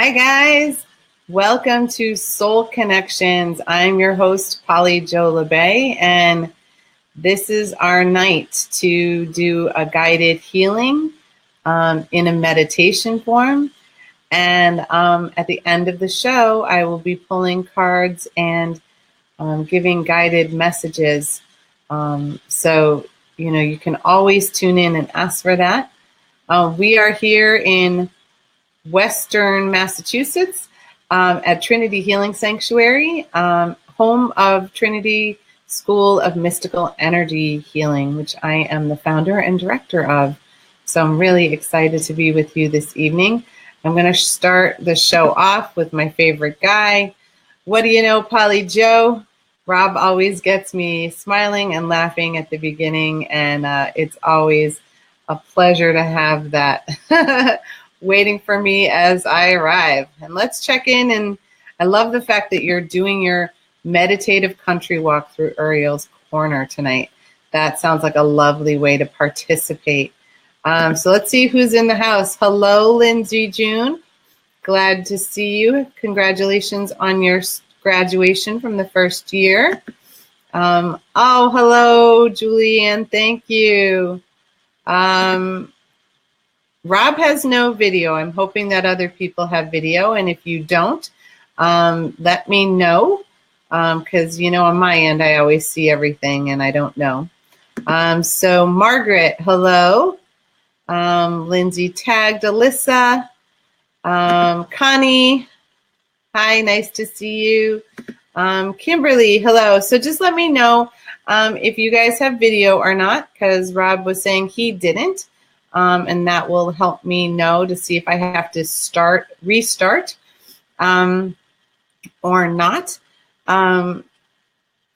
Hi guys, welcome to Soul Connections. I'm your host, Jo Labbé, and this is our night to do a guided healing in a meditation form. And at the end of the show, I will be pulling cards and giving guided messages. So, you can always tune in and ask for that. We are here in Western Massachusetts at Trinity Healing Sanctuary, home of Trinity School of Mystical Energy Healing, which I am the founder and director of. So I'm really excited to be with you this evening. I'm going to start the show off with my favorite guy. What do you know, Polly Joe? Rob always gets me smiling and laughing at the beginning, and it's always a pleasure to have that waiting for me as I arrive. And let's check in. And I love the fact that you're doing your meditative country walk through Uriel's Corner tonight. That sounds like a lovely way to participate. So let's see who's in the house. Hello, Lindsay June. Glad to see you. Congratulations on your graduation from the first year. Oh, hello, Julianne. Thank you. Rob has no video. I'm hoping that other people have video. And if you don't, let me know. Because, on my end, I always see everything and I don't know. So Margaret, hello. Lindsay tagged Alyssa. Connie, hi, nice to see you. Kimberly, hello. So just let me know if you guys have video or not, because Rob was saying he didn't. And that will help me know to see if I have to restart, or not.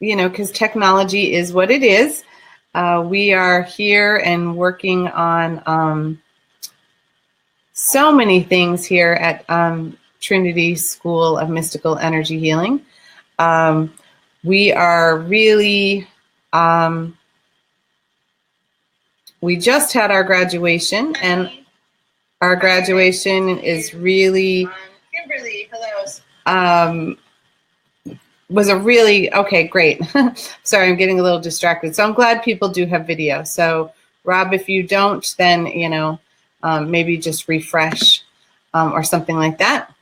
Because technology is what it is. We are here and working on so many things here at Trinity School of Mystical Energy Healing. We are really... we just had our graduation, and our graduation is really, Kimberly, hello. Was a really, okay, great. Sorry, I'm getting a little distracted. So I'm glad people do have video. So Rob, if you don't, then, maybe just refresh or something like that.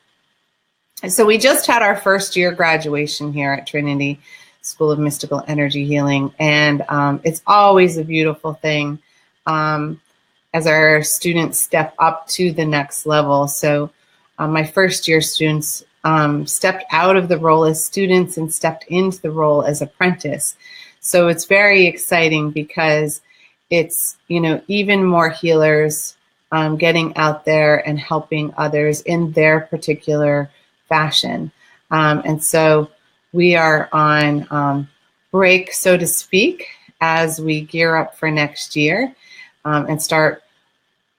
So we just had our first year graduation here at Trinity School of Mystical Energy Healing. And it's always a beautiful thing. As our students step up to the next level. So my first year students stepped out of the role as students and stepped into the role as apprentice. So it's very exciting because it's, even more healers getting out there and helping others in their particular fashion. And so we are on break, so to speak, as we gear up for next year. And start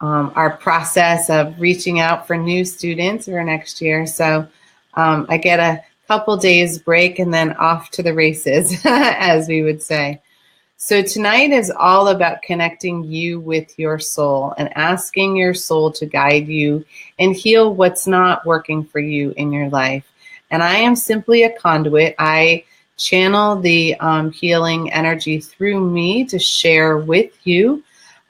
our process of reaching out for new students for next year. So I get a couple days break and then off to the races, as we would say. So tonight is all about connecting you with your soul and asking your soul to guide you and heal what's not working for you in your life. And I am simply a conduit. I channel the healing energy through me to share with you.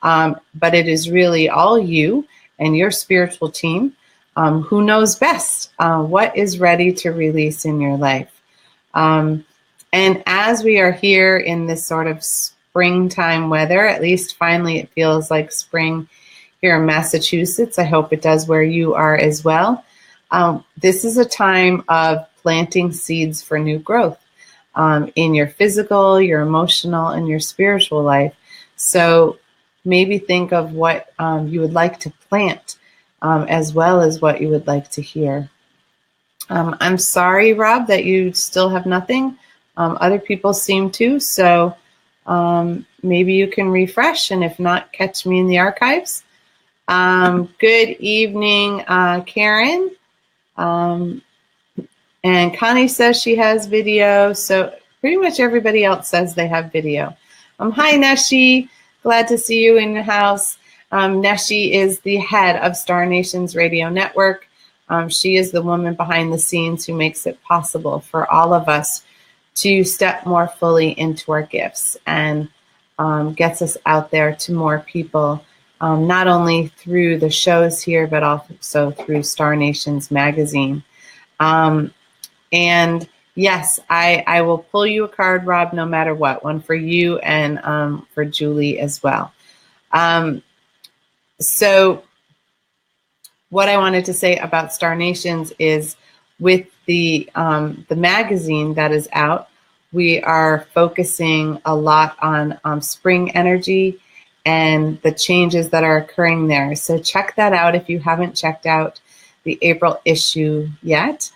But it is really all you and your spiritual team who knows best what is ready to release in your life. And as we are here in this sort of springtime weather, at least finally it feels like spring here in Massachusetts. I hope it does where you are as well. This is a time of planting seeds for new growth in your physical, your emotional, and your spiritual life. So maybe think of what you would like to plant as well as what you would like to hear. I'm sorry, Rob, that you still have nothing. Other people seem to, so maybe you can refresh, and if not, catch me in the archives. Good evening, Karen. And Connie says she has video, so pretty much everybody else says they have video. Hi, Neshi. Glad to see you in the house. Neshi is the head of Star Nations Radio Network. She is the woman behind the scenes who makes it possible for all of us to step more fully into our gifts, and gets us out there to more people, not only through the shows here, but also through Star Nations magazine. And yes, I will pull you a card, Rob, no matter what. One for you and for Julie as well. So what I wanted to say about Star Nations is, with the magazine that is out, we are focusing a lot on spring energy and the changes that are occurring there. So check that out if you haven't checked out the April issue yet,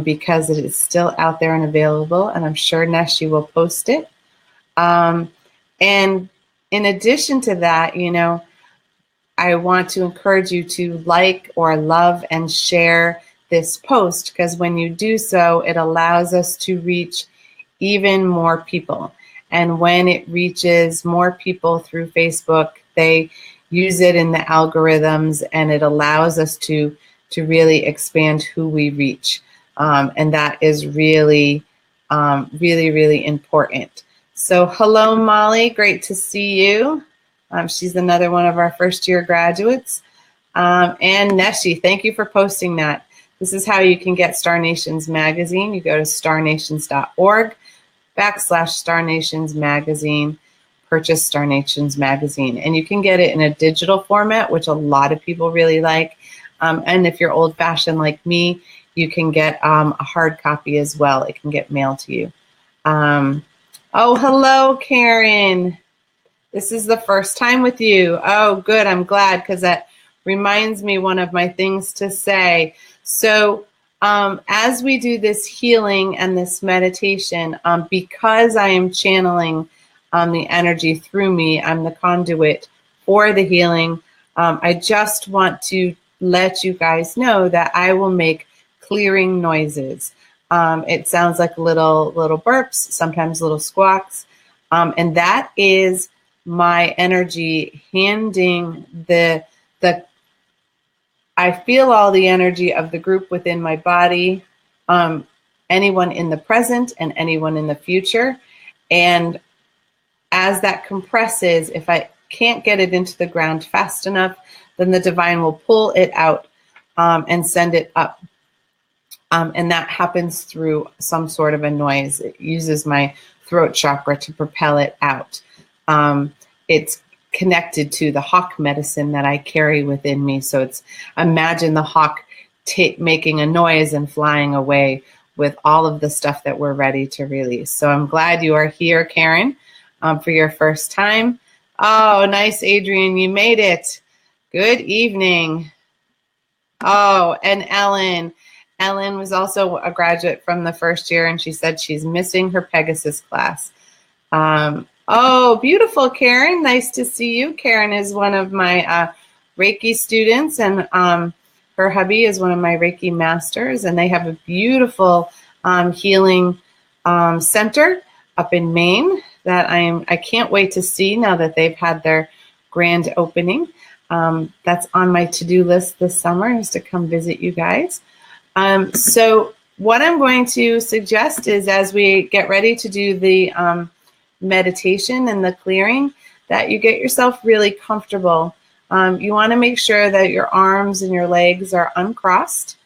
because it is still out there and available, and I'm sure Neshi will post it. And in addition to that, you know, I want to encourage you to like or love and share this post, because when you do so, it allows us to reach even more people. And when it reaches more people through Facebook, they use it in the algorithms, and it allows us to really expand who we reach. And that is really, really important. So hello, Molly. Great to see you. She's another one of our first-year graduates. And Neshi, thank you for posting that. This is how you can get Star Nations magazine. You go to starnations.org/Star Nations magazine, purchase Star Nations magazine. And you can get it in a digital format, which a lot of people really like. And if you're old-fashioned like me, you can get a hard copy as well. It can get mailed to you. Oh, hello, Karen. This is the first time with you. Oh, good. I'm glad, because that reminds me one of my things to say. So as we do this healing and this meditation, because I am channeling the energy through me, I'm the conduit for the healing. I just want to let you guys know that I will make clearing noises. It sounds like little burps, sometimes little squawks, and that is my energy handing I feel all the energy of the group within my body, anyone in the present and anyone in the future. And as that compresses, if I can't get it into the ground fast enough, then the divine will pull it out and send it up. And that happens through some sort of a noise. It uses my throat chakra to propel it out. It's connected to the hawk medicine that I carry within me. So it's, imagine the hawk making a noise and flying away with all of the stuff that we're ready to release. So I'm glad you are here, Karen, for your first time. Oh, nice, Adrian, you made it. Good evening. Oh, and Ellen. Ellen was also a graduate from the first year, and she said she's missing her Pegasus class. Oh, beautiful, Karen. Nice to see you. Karen is one of my Reiki students, and her hubby is one of my Reiki masters, and they have a beautiful healing center up in Maine that I can't wait to see now that they've had their grand opening. That's on my to-do list this summer, is to come visit you guys. So what I'm going to suggest is, as we get ready to do the meditation and the clearing, that you get yourself really comfortable. You want to make sure that your arms and your legs are uncrossed,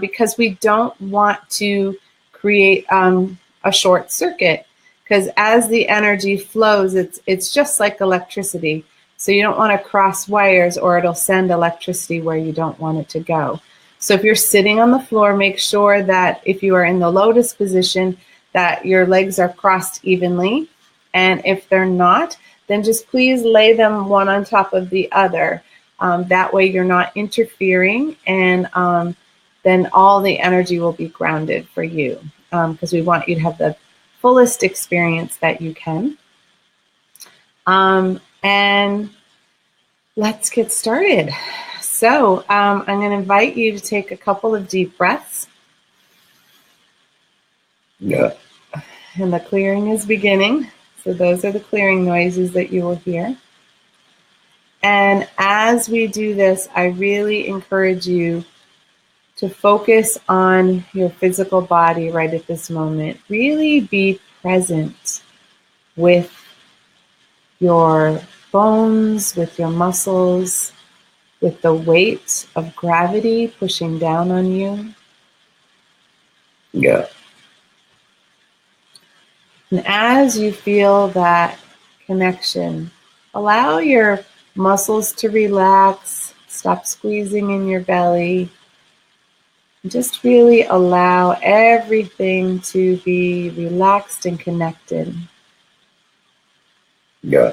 because we don't want to create a short circuit, because as the energy flows, it's just like electricity. So you don't want to cross wires, or it'll send electricity where you don't want it to go. So if you're sitting on the floor, make sure that if you are in the lotus position, that your legs are crossed evenly. And if they're not, then just please lay them one on top of the other. That way you're not interfering, and then all the energy will be grounded for you, because we want you to have the fullest experience that you can. And let's get started. So I'm going to invite you to take a couple of deep breaths. Yeah. And the clearing is beginning. So those are the clearing noises that you will hear. And as we do this, I really encourage you to focus on your physical body right at this moment. Really be present with your bones, with your muscles, with the weight of gravity pushing down on you. Yeah. And as you feel that connection, allow your muscles to relax, stop squeezing in your belly. Just really allow everything to be relaxed and connected. Yeah.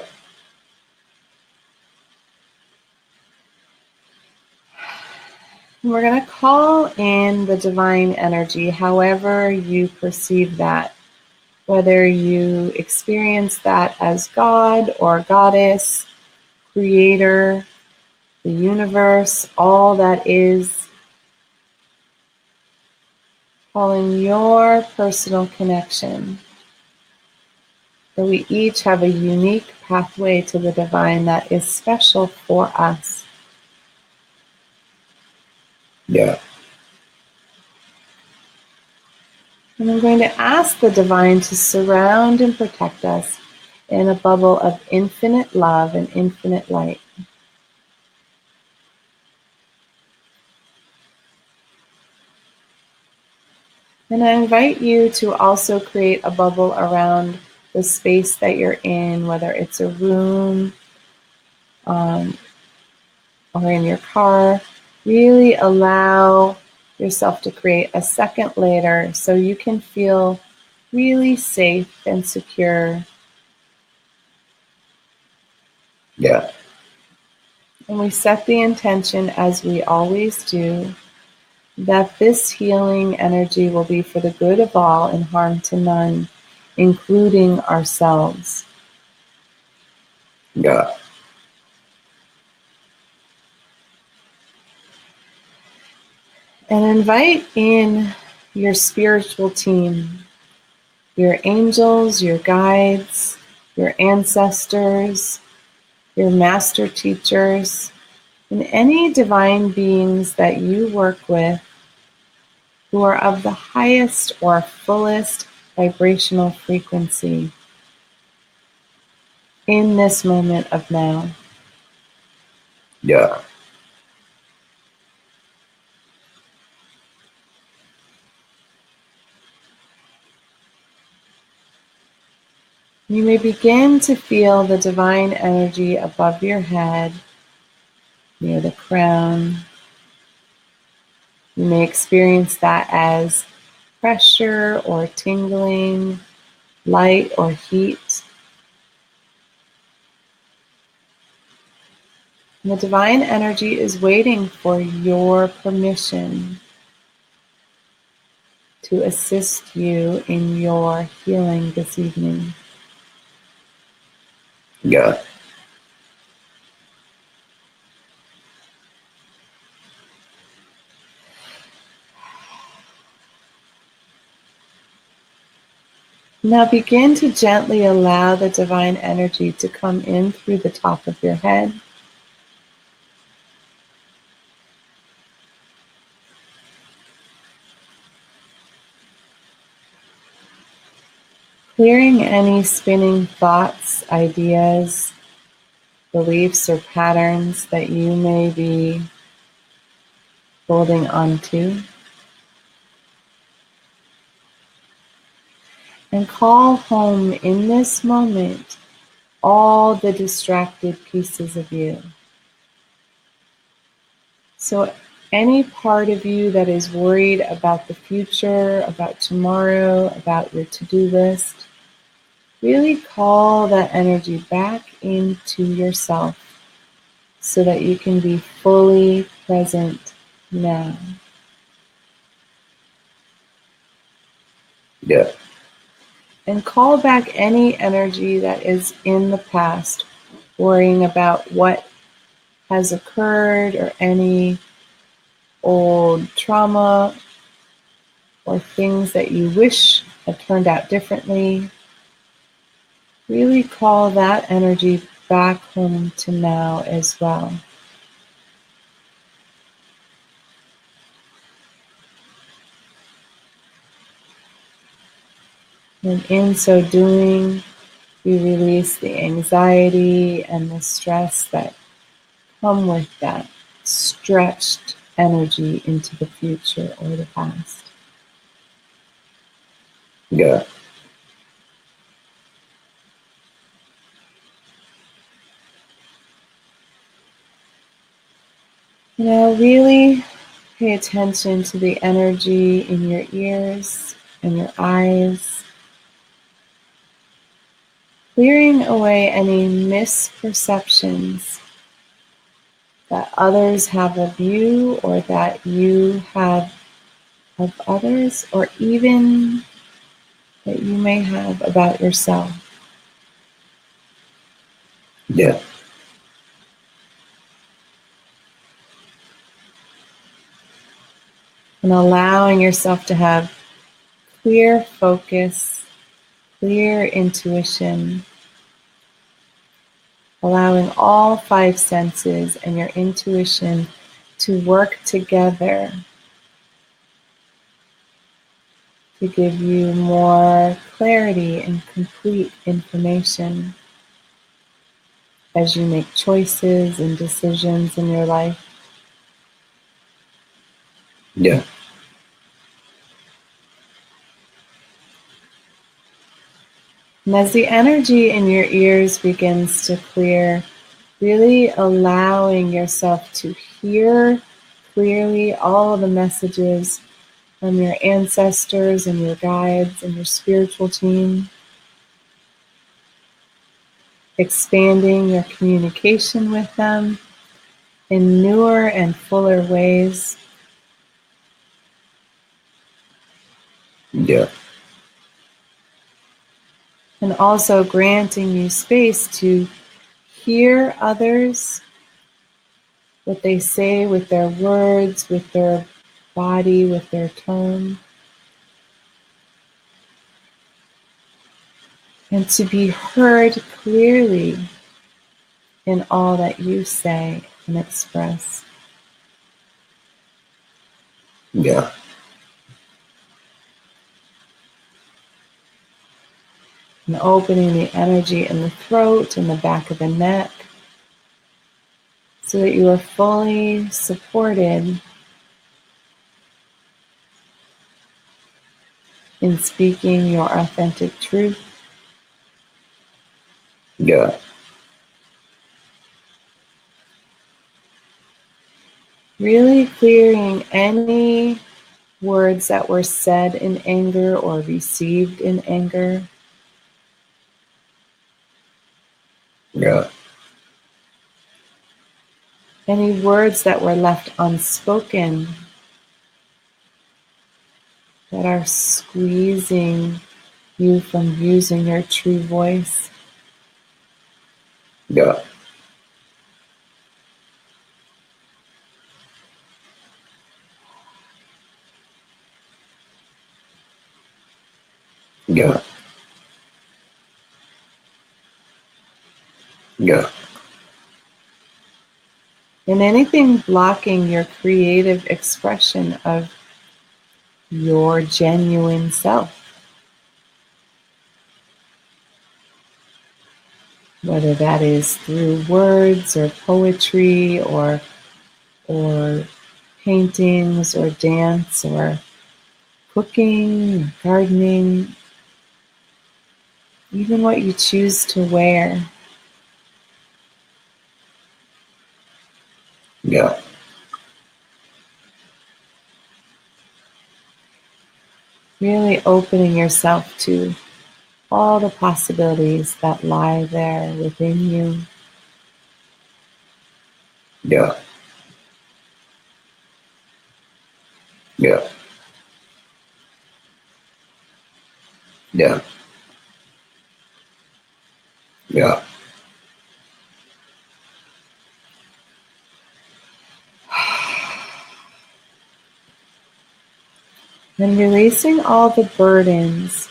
We're going to call in the divine energy, however you perceive that. Whether you experience that as God or Goddess, Creator, the universe, all that is, calling your personal connection. So we each have a unique pathway to the divine that is special for us. Yeah. And I'm going to ask the divine to surround and protect us in a bubble of infinite love and infinite light. And I invite you to also create a bubble around the space that you're in, whether it's a room or in your car. Really allow yourself to create a second layer so you can feel really safe and secure. Yeah. And we set the intention, as we always do, that this healing energy will be for the good of all and harm to none, including ourselves. Yeah. And invite in your spiritual team, your angels, your guides, your ancestors, your master teachers, and any divine beings that you work with who are of the highest or fullest vibrational frequency in this moment of now. Yeah. You may begin to feel the divine energy above your head, near the crown. You may experience that as pressure or tingling, light or heat. And the divine energy is waiting for your permission to assist you in your healing this evening. Yeah. Now begin to gently allow the divine energy to come in through the top of your head. Clearing any spinning thoughts, ideas, beliefs, or patterns that you may be holding on to. And call home in this moment all the distracted pieces of you. So any part of you that is worried about the future, about tomorrow, about your to-do list, really call that energy back into yourself so that you can be fully present now. Yeah. And call back any energy that is in the past, worrying about what has occurred or any old trauma or things that you wish had turned out differently. Really call that energy back home to now as well. And in so doing, we release the anxiety and the stress that come with that stretched energy into the future or the past. Yeah. Now really pay attention to the energy in your ears and your eyes, clearing away any misperceptions that others have of you or that you have of others, or even that you may have about yourself. Yeah. And allowing yourself to have clear focus, clear intuition, allowing all five senses and your intuition to work together to give you more clarity and complete information as you make choices and decisions in your life. Yeah. And as the energy in your ears begins to clear, really allowing yourself to hear clearly all of the messages from your ancestors and your guides and your spiritual team, expanding your communication with them in newer and fuller ways. Yeah. And also granting you space to hear others, what they say with their words, with their body, with their tone, and to be heard clearly in all that you say and express. Yeah. And opening the energy in the throat and the back of the neck so that you are fully supported in speaking your authentic truth. Yeah. Really clearing any words that were said in anger or received in anger. Yeah. Any words that were left unspoken that are squeezing you from using your true voice. Yeah. Yeah. Yeah. And anything blocking your creative expression of your genuine self. Whether that is through words or poetry or paintings or dance or cooking, gardening, even what you choose to wear. Yeah. Really opening yourself to all the possibilities that lie there within you. Yeah. Yeah. Yeah. Yeah. And releasing all the burdens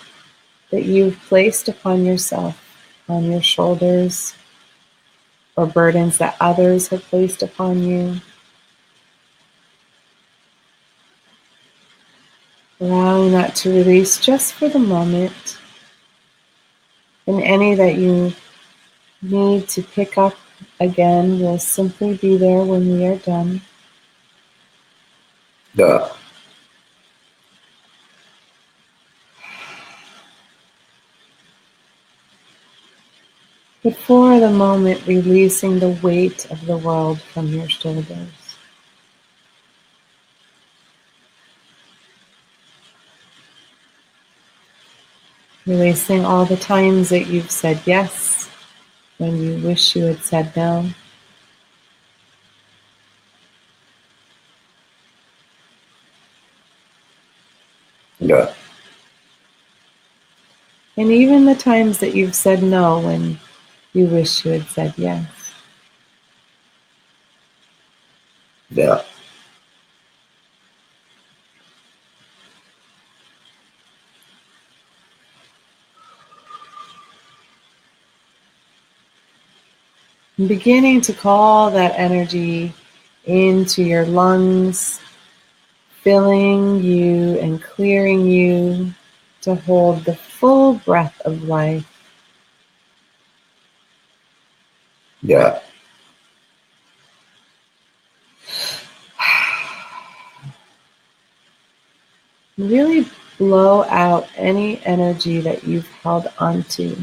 that you've placed upon yourself, on your shoulders, or burdens that others have placed upon you. Allowing that to release just for the moment. And any that you need to pick up again will simply be there when we are done. Yeah. But for the moment, releasing the weight of the world from your shoulders. Releasing all the times that you've said yes when you wish you had said no. Yeah. And even the times that you've said no when you wish you had said yes. Yeah. And beginning to call that energy into your lungs, filling you and clearing you to hold the full breath of life. Yeah. Really blow out any energy that you've held onto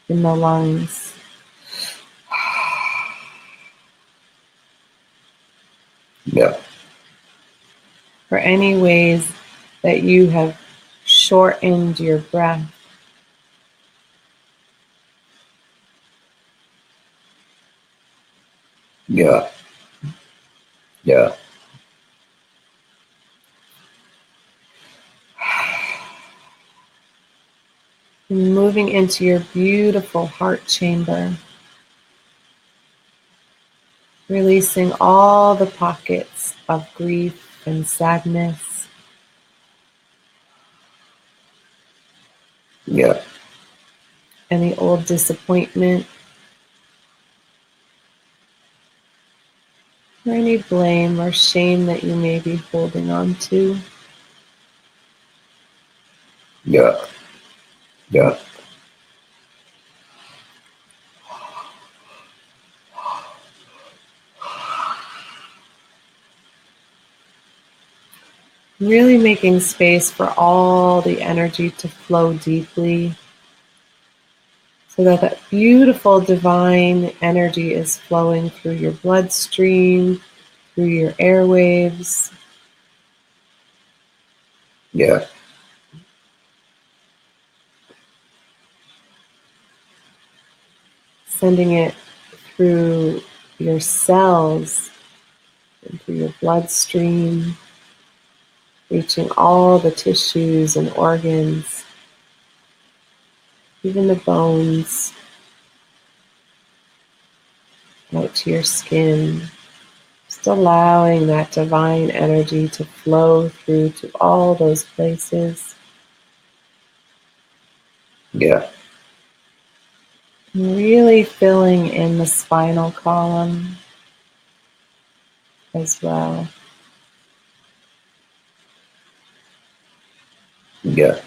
in the lungs. Yeah. For any ways that you have shortened your breath. Yeah. Yeah. Moving into your beautiful heart chamber. Releasing all the pockets of grief and sadness. Yeah. Any old disappointment. Or any blame or shame that you may be holding on to. Yeah. Yeah. Really making space for all the energy to flow deeply so that that beautiful divine energy is flowing through your bloodstream, through your airwaves, Yeah. sending it through your cells and through your bloodstream, reaching all the tissues and organs, even the bones, out to your skin. Just allowing that divine energy to flow through to all those places. Yeah. Really filling in the spinal column as well. Yeah.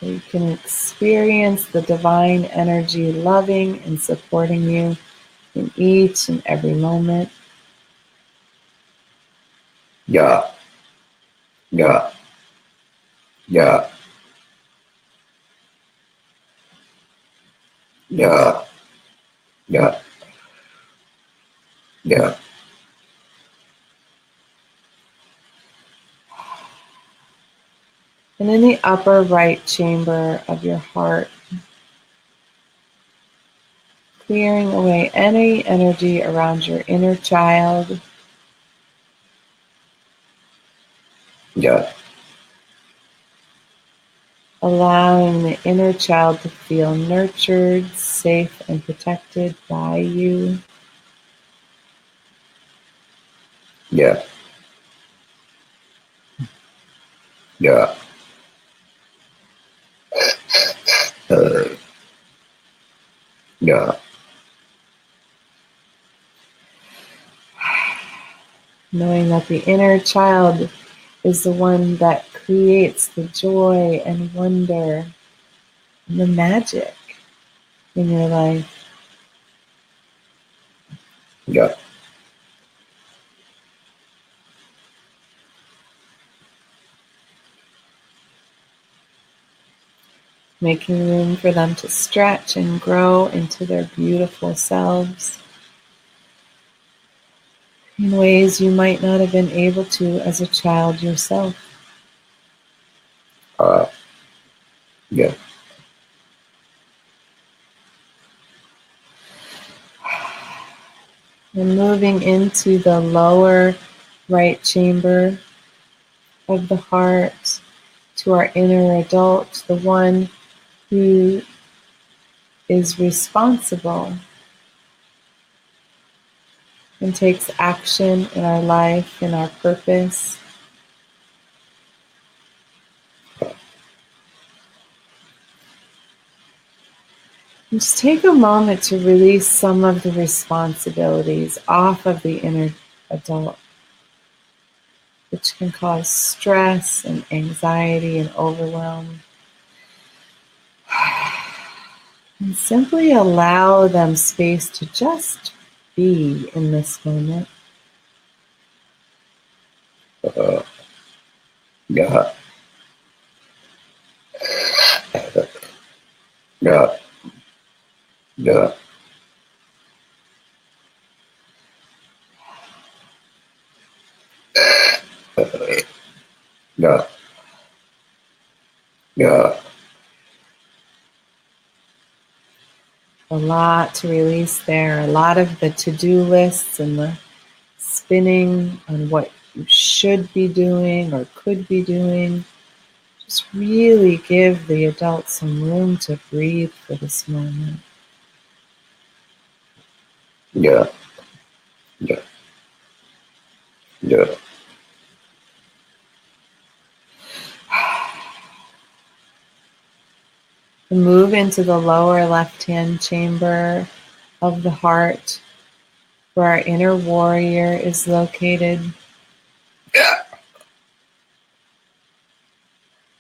So you can experience the divine energy loving and supporting you in each and every moment. Yeah. Yeah. Yeah. Yeah. Yeah. Yeah. And in the upper right chamber of your heart, clearing away any energy around your inner child, Yeah. allowing the inner child to feel nurtured, safe, and protected by you. Yeah. Yeah. Yeah. Knowing that the inner child is the one that creates the joy and wonder and the magic in your life. Yeah. Making room for them to stretch and grow into their beautiful selves in ways you might not have been able to as a child yourself. Yeah. And moving into the lower right chamber of the heart to our inner adult, the one who is responsible and takes action in our life, in our purpose. And just take a moment to release some of the responsibilities off of the inner adult, which can cause stress and anxiety and overwhelm. And simply allow them space to just be in this moment. Yeah. Yeah. Yeah. Yeah. Yeah. A lot to release there. A lot of the to-do lists and the spinning on what you should be doing or could be doing. Just really give the adult some room to breathe for this moment. Yeah. Yeah. Yeah. Move into the lower left-hand chamber of the heart where our inner warrior is located.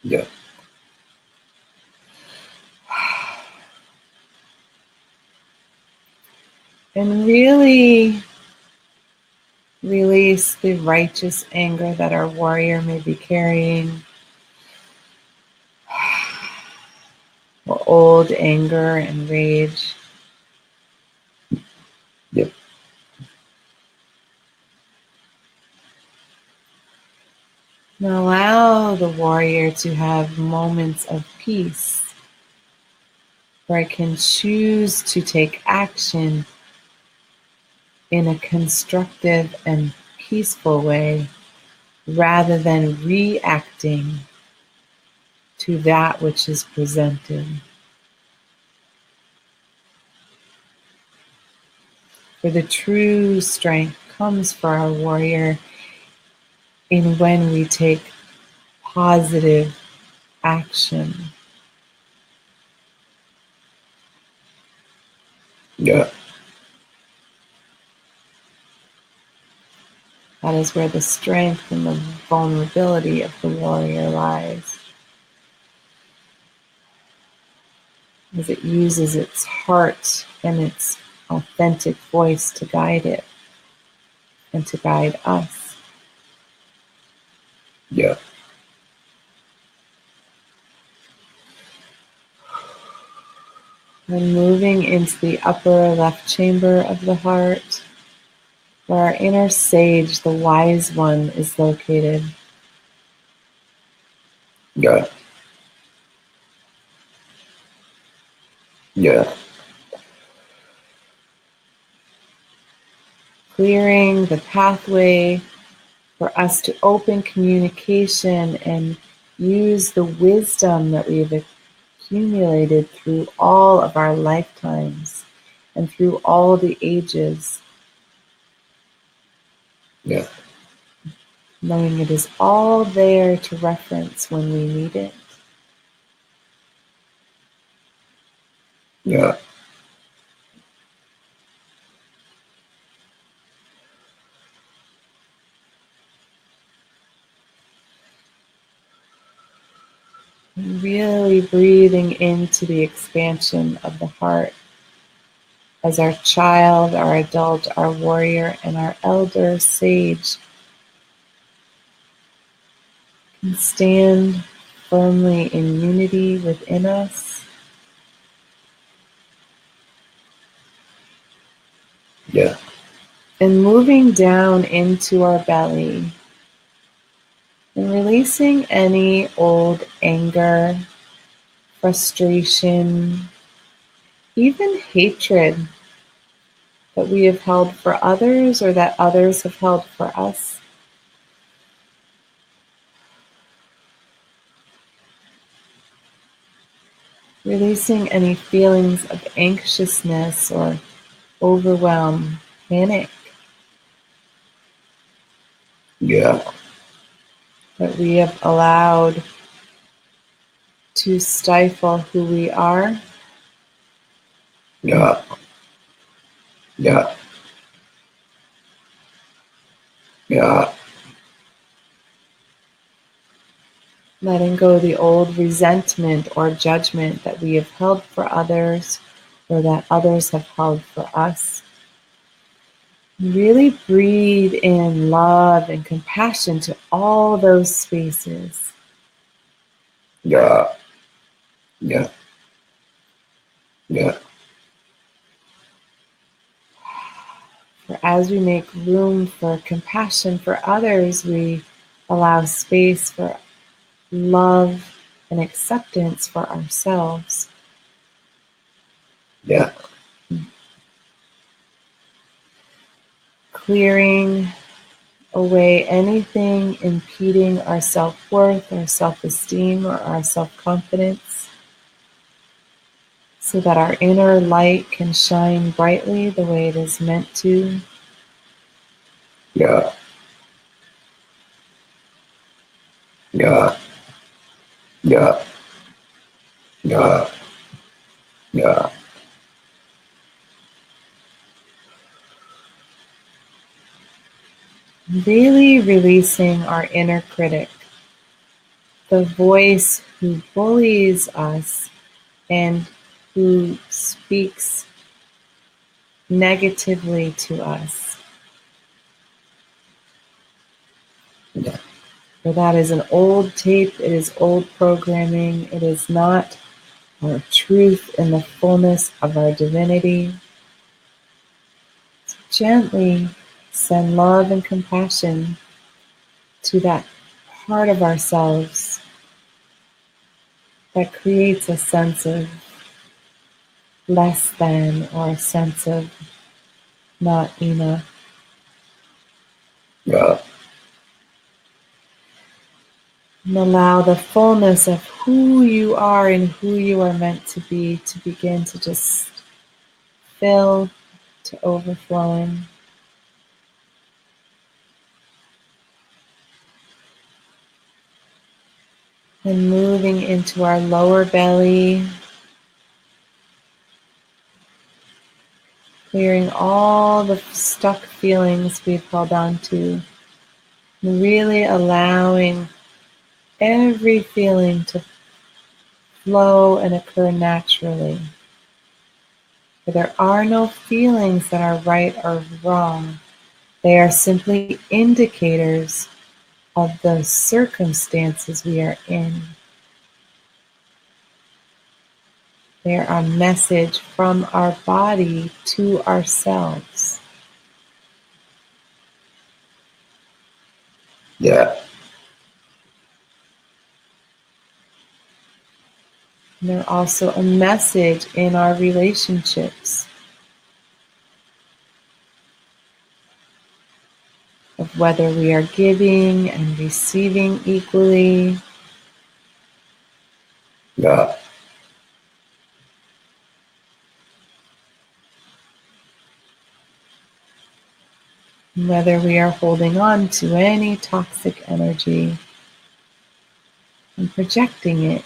Yeah. And really release the righteous anger that our warrior may be carrying, or old anger and rage. Yeah. And allow the warrior to have moments of peace where I can choose to take action in a constructive and peaceful way rather than reacting to that which is presented. For the true strength comes for our warrior in when we take positive action. Yeah. That is where the strength and the vulnerability of the warrior lies, as it uses its heart and its authentic voice to guide it and to guide us. Yeah. And moving into the upper left chamber of the heart, where our inner sage, the wise one, is located. Yeah. Yeah. Clearing the pathway for us to open communication and use the wisdom that we've accumulated through all of our lifetimes and through all the ages, Yeah. knowing it is all there to reference when we need it. Yeah. Really breathing into the expansion of the heart as our child, our adult, our warrior, and our elder sage can stand firmly in unity within us. Yeah. And moving down into our belly and releasing any old anger, frustration, even hatred that we have held for others or that others have held for us. Releasing any feelings of anxiousness or overwhelm, panic Yeah. that we have allowed to stifle who we are. Yeah. Yeah. Yeah. Letting go the old resentment or judgment that we have held for others or that others have held for us. Really breathe in love and compassion to all those spaces. Yeah. Yeah. Yeah. For as we make room for compassion for others, we allow space for love and acceptance for ourselves. Yeah. Clearing away anything impeding our self-worth, our self-esteem, or our self-confidence, so that our inner light can shine brightly the way it is meant to. Yeah. Yeah. Yeah. Yeah. Yeah. Really releasing our inner critic, the voice who bullies us and who speaks negatively to us. Yeah. For that is an old tape, it is old programming, it is not our truth in the fullness of our divinity. So gently send love and compassion to that part of ourselves that creates a sense of less than or a sense of not enough. Yeah. And allow the fullness of who you are and who you are meant to be to begin to just fill to overflowing. And moving into our lower belly, clearing all the stuck feelings we've held on to, and really allowing every feeling to flow and occur naturally. For there are no feelings that are right or wrong. They are simply indicators of the circumstances we are in. They are a message from our body to ourselves. Yeah. And they're also a message in our relationships of whether we are giving and receiving equally, Yeah. and whether we are holding on to any toxic energy and projecting it.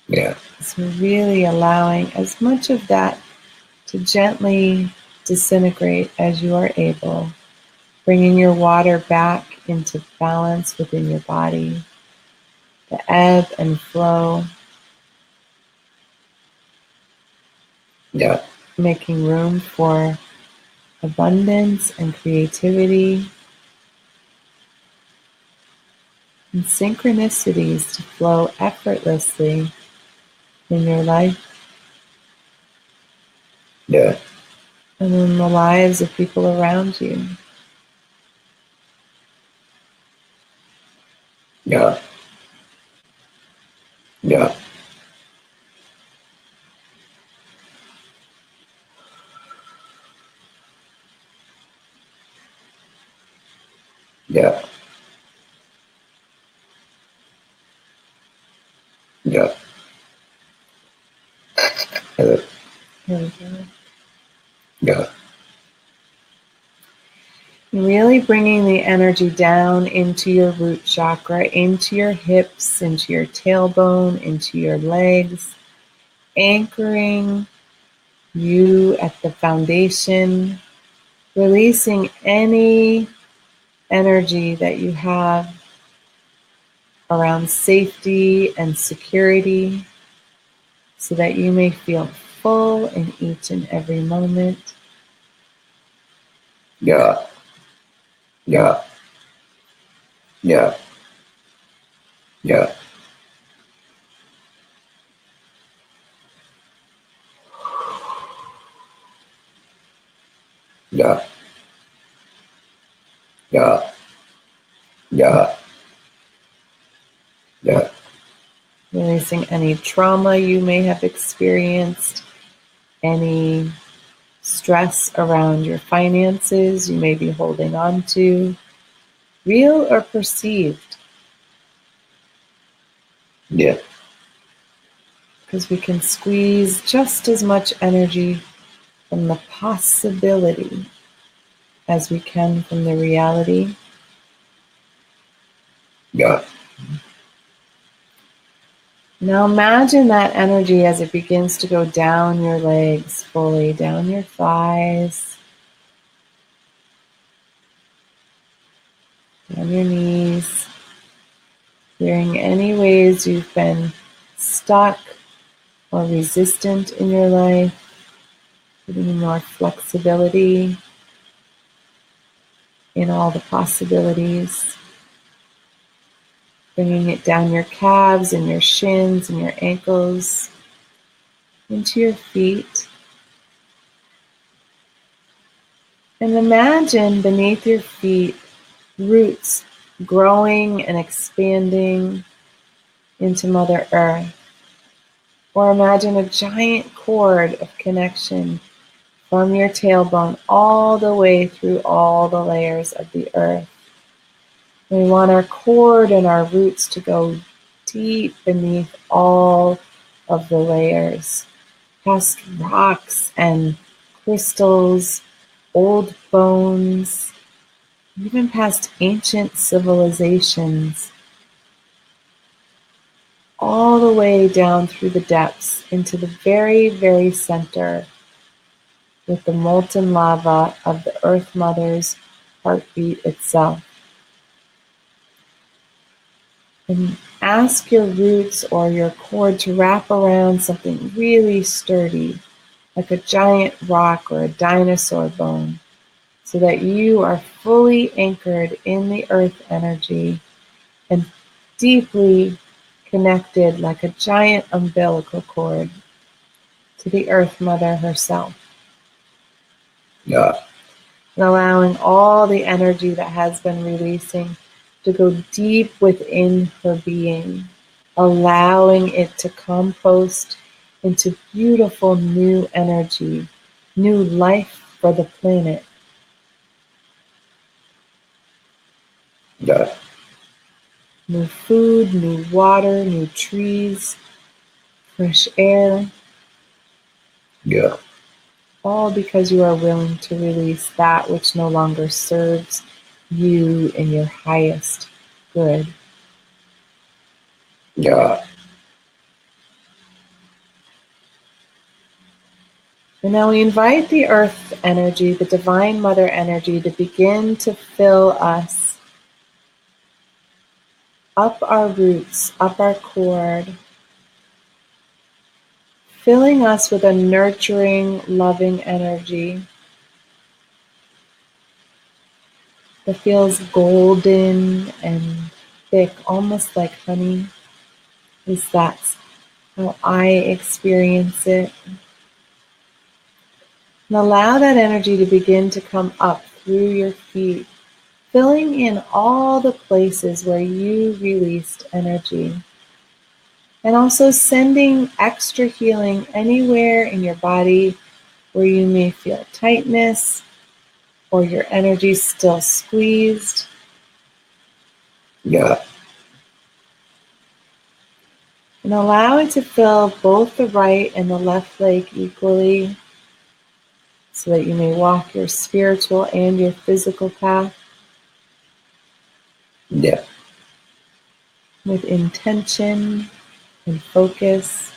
Yeah. So really allowing as much of that to gently disintegrate as you are able. bringing your water back into balance within your body, the ebb and flow, Yeah. making room for abundance and creativity and synchronicities to flow effortlessly in your life Yeah. and in the lives of people around you. Yeah. Yeah. Yeah. Yeah. Here we go. Yeah. Really bringing the energy down into your root chakra, into your hips, into your tailbone, into your legs, anchoring you at the foundation, releasing any energy that you have around safety and security so that you may feel full in each and every moment. Yeah. Yeah. Yeah. Yeah. Yeah. Yeah. Yeah. Yeah. Releasing any trauma you may have experienced, any stress around your finances you may be holding on to, real or perceived, Yeah. because we can squeeze just as much energy from the possibility as we can from the reality. Yeah. Now imagine that energy as it begins to go down your legs fully, down your thighs, down your knees, clearing any ways you've been stuck or resistant in your life, giving more flexibility in all the possibilities, bringing it down your calves and your shins and your ankles, into your feet. And imagine beneath your feet roots growing and expanding into Mother Earth. Or imagine a giant cord of connection from your tailbone all the way through all the layers of the earth. We want our cord and our roots to go deep beneath all of the layers, past rocks and crystals, old bones, even past ancient civilizations, all the way down through the depths into the very, very center with the molten lava of the Earth Mother's heartbeat itself. And ask your roots or your cord to wrap around something really sturdy, like a giant rock or a dinosaur bone, so that you are fully anchored in the earth energy and deeply connected like a giant umbilical cord to the Earth Mother herself. Yeah. And allowing all the energy that has been releasing to go deep within her being, allowing it to compost into beautiful new energy, new life for the planet. Yeah. New food, new water, new trees, fresh air, Yeah. all because you are willing to release that which no longer serves you in your highest good. Yeah. And now we invite the earth energy, the divine mother energy, to begin to fill us up our roots, up our cord, filling us with a nurturing, loving energy that feels golden and thick, almost like honey. At least that's how I experience it. And allow that energy to begin to come up through your feet, filling in all the places where you released energy. And also sending extra healing anywhere in your body where you may feel tightness or your energy still squeezed. Yeah. And allow it to fill both the right and the left leg equally so that you may walk your spiritual and your physical path Yeah. with intention and focus.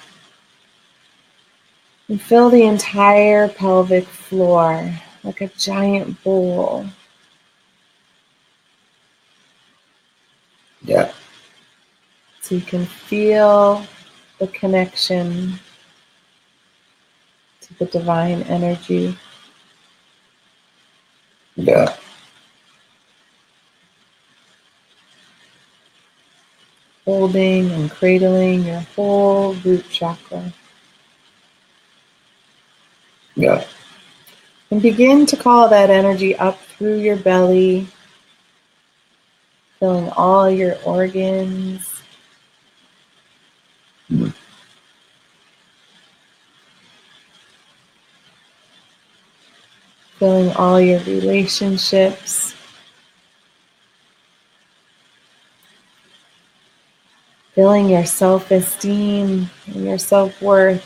And fill the entire pelvic floor like a giant bowl. Yeah. So you can feel the connection to the divine energy. Yeah. Holding and cradling your whole root chakra. Yeah. And begin to call that energy up through your belly, filling all your organs. Mm. Filling all your relationships. Filling your self-esteem and your self-worth.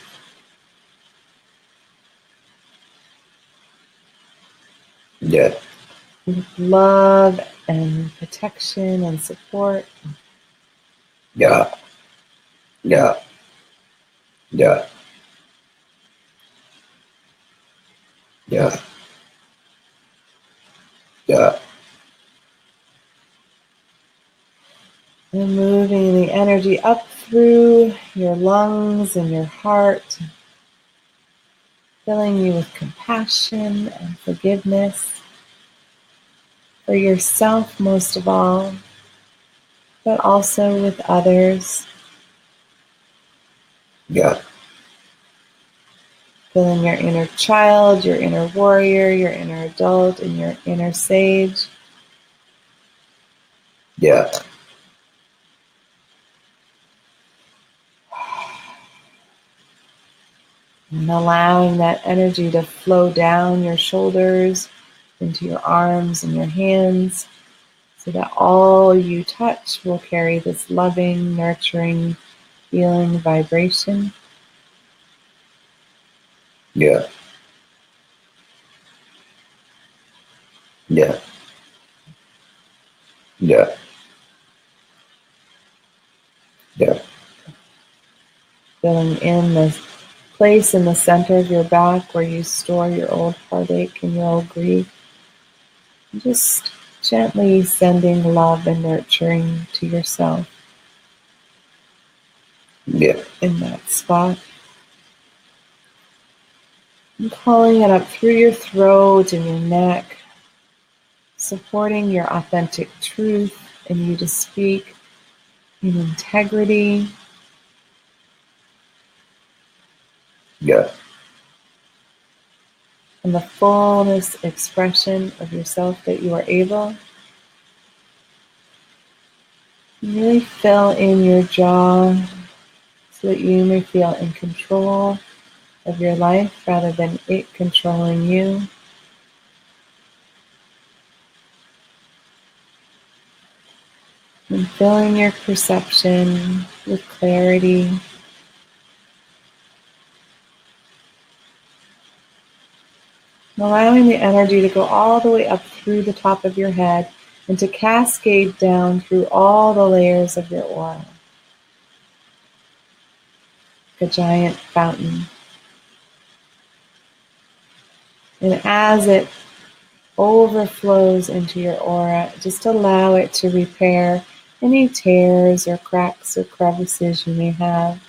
Yeah. With love and protection and support. Yeah. Yeah. Yeah. Yeah. Yeah. And moving the energy up through your lungs and your heart, filling you with compassion and forgiveness for yourself most of all, but also with others. Yeah. Filling your inner child, your inner warrior, your inner adult, and your inner sage. Yeah. And allowing that energy to flow down your shoulders, into your arms and your hands, so that all you touch will carry this loving, nurturing, healing vibration. Yeah. Yeah. Yeah. Yeah. Filling in the place in the center of your back where you store your old heartache and your old grief. And just gently sending love and nurturing to yourself Yeah. in that spot. And calling it up through your throat and your neck, supporting your authentic truth and you to speak in integrity. Yeah. And the fullness expression of yourself that you are able. Really fill in your jaw so that you may feel in control of your life rather than it controlling you. And filling your perception with clarity. And allowing the energy to go all the way up through the top of your head and to cascade down through all the layers of your aura. Like a giant fountain. And as it overflows into your aura, just allow it to repair any tears or cracks or crevices you may have.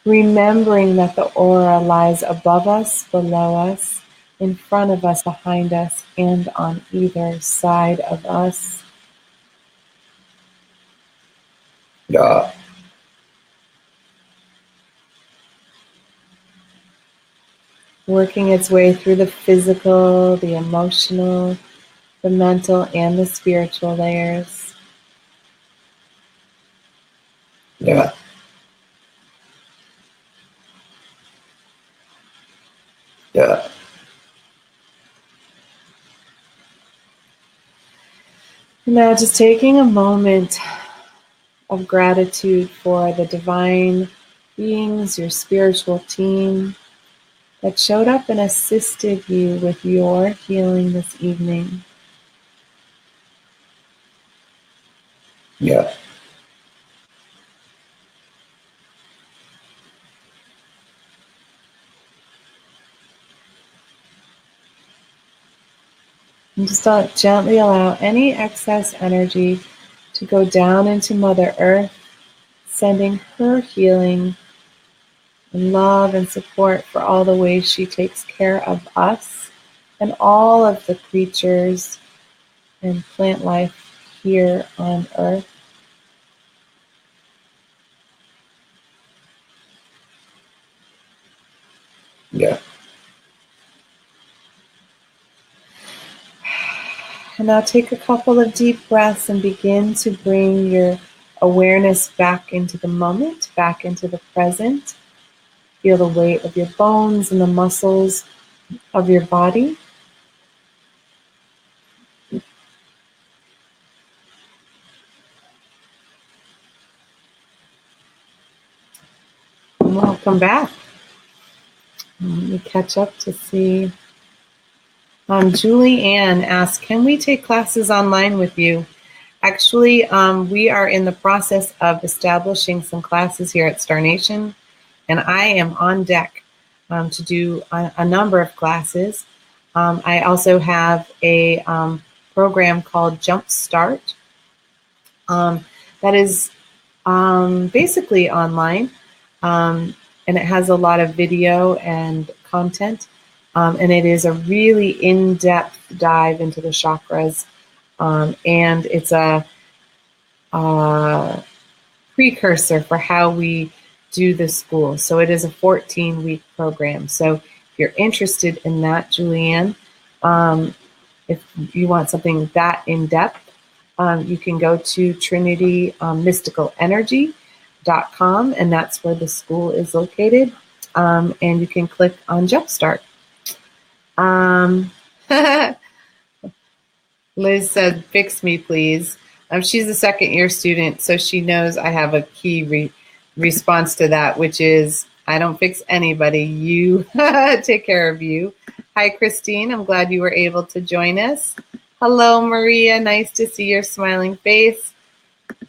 Remembering that the aura lies above us, below us, in front of us, behind us, and on either side of us. Yeah. Working its way through the physical, the emotional, the mental, and the spiritual layers. Yeah. Yeah. Now just taking a moment of gratitude for the divine beings, your spiritual team that showed up and assisted you with your healing this evening. Yeah. And just gently allow any excess energy to go down into Mother Earth, sending her healing and love and support for all the ways she takes care of us and all of the creatures and plant life here on Earth. Yeah. And now take a couple of deep breaths and begin to bring your awareness back into the moment, back into the present. Feel the weight of your bones and the muscles of your body. And welcome back. Let me catch up to see. Julie Ann asked, can we take classes online with you? Actually, we are in the process of establishing some classes here at Star Nation, and I am on deck to do a number of classes. I also have a program called Jump Start that is basically online, and it has a lot of video and content. And it is a really in-depth dive into the chakras. And it's a precursor for how we do the school. So it is a 14-week program. So if you're interested in that, Julianne, if you want something that in-depth, you can go to trinitymysticalenergy.com, and that's where the school is located. And you can click on Jumpstart. Liz said, fix me, please. She's a second-year student, so she knows I have a key response to that, which is, I don't fix anybody. You take care of you. Hi, Christine. I'm glad you were able to join us. Hello, Maria. Nice to see your smiling face.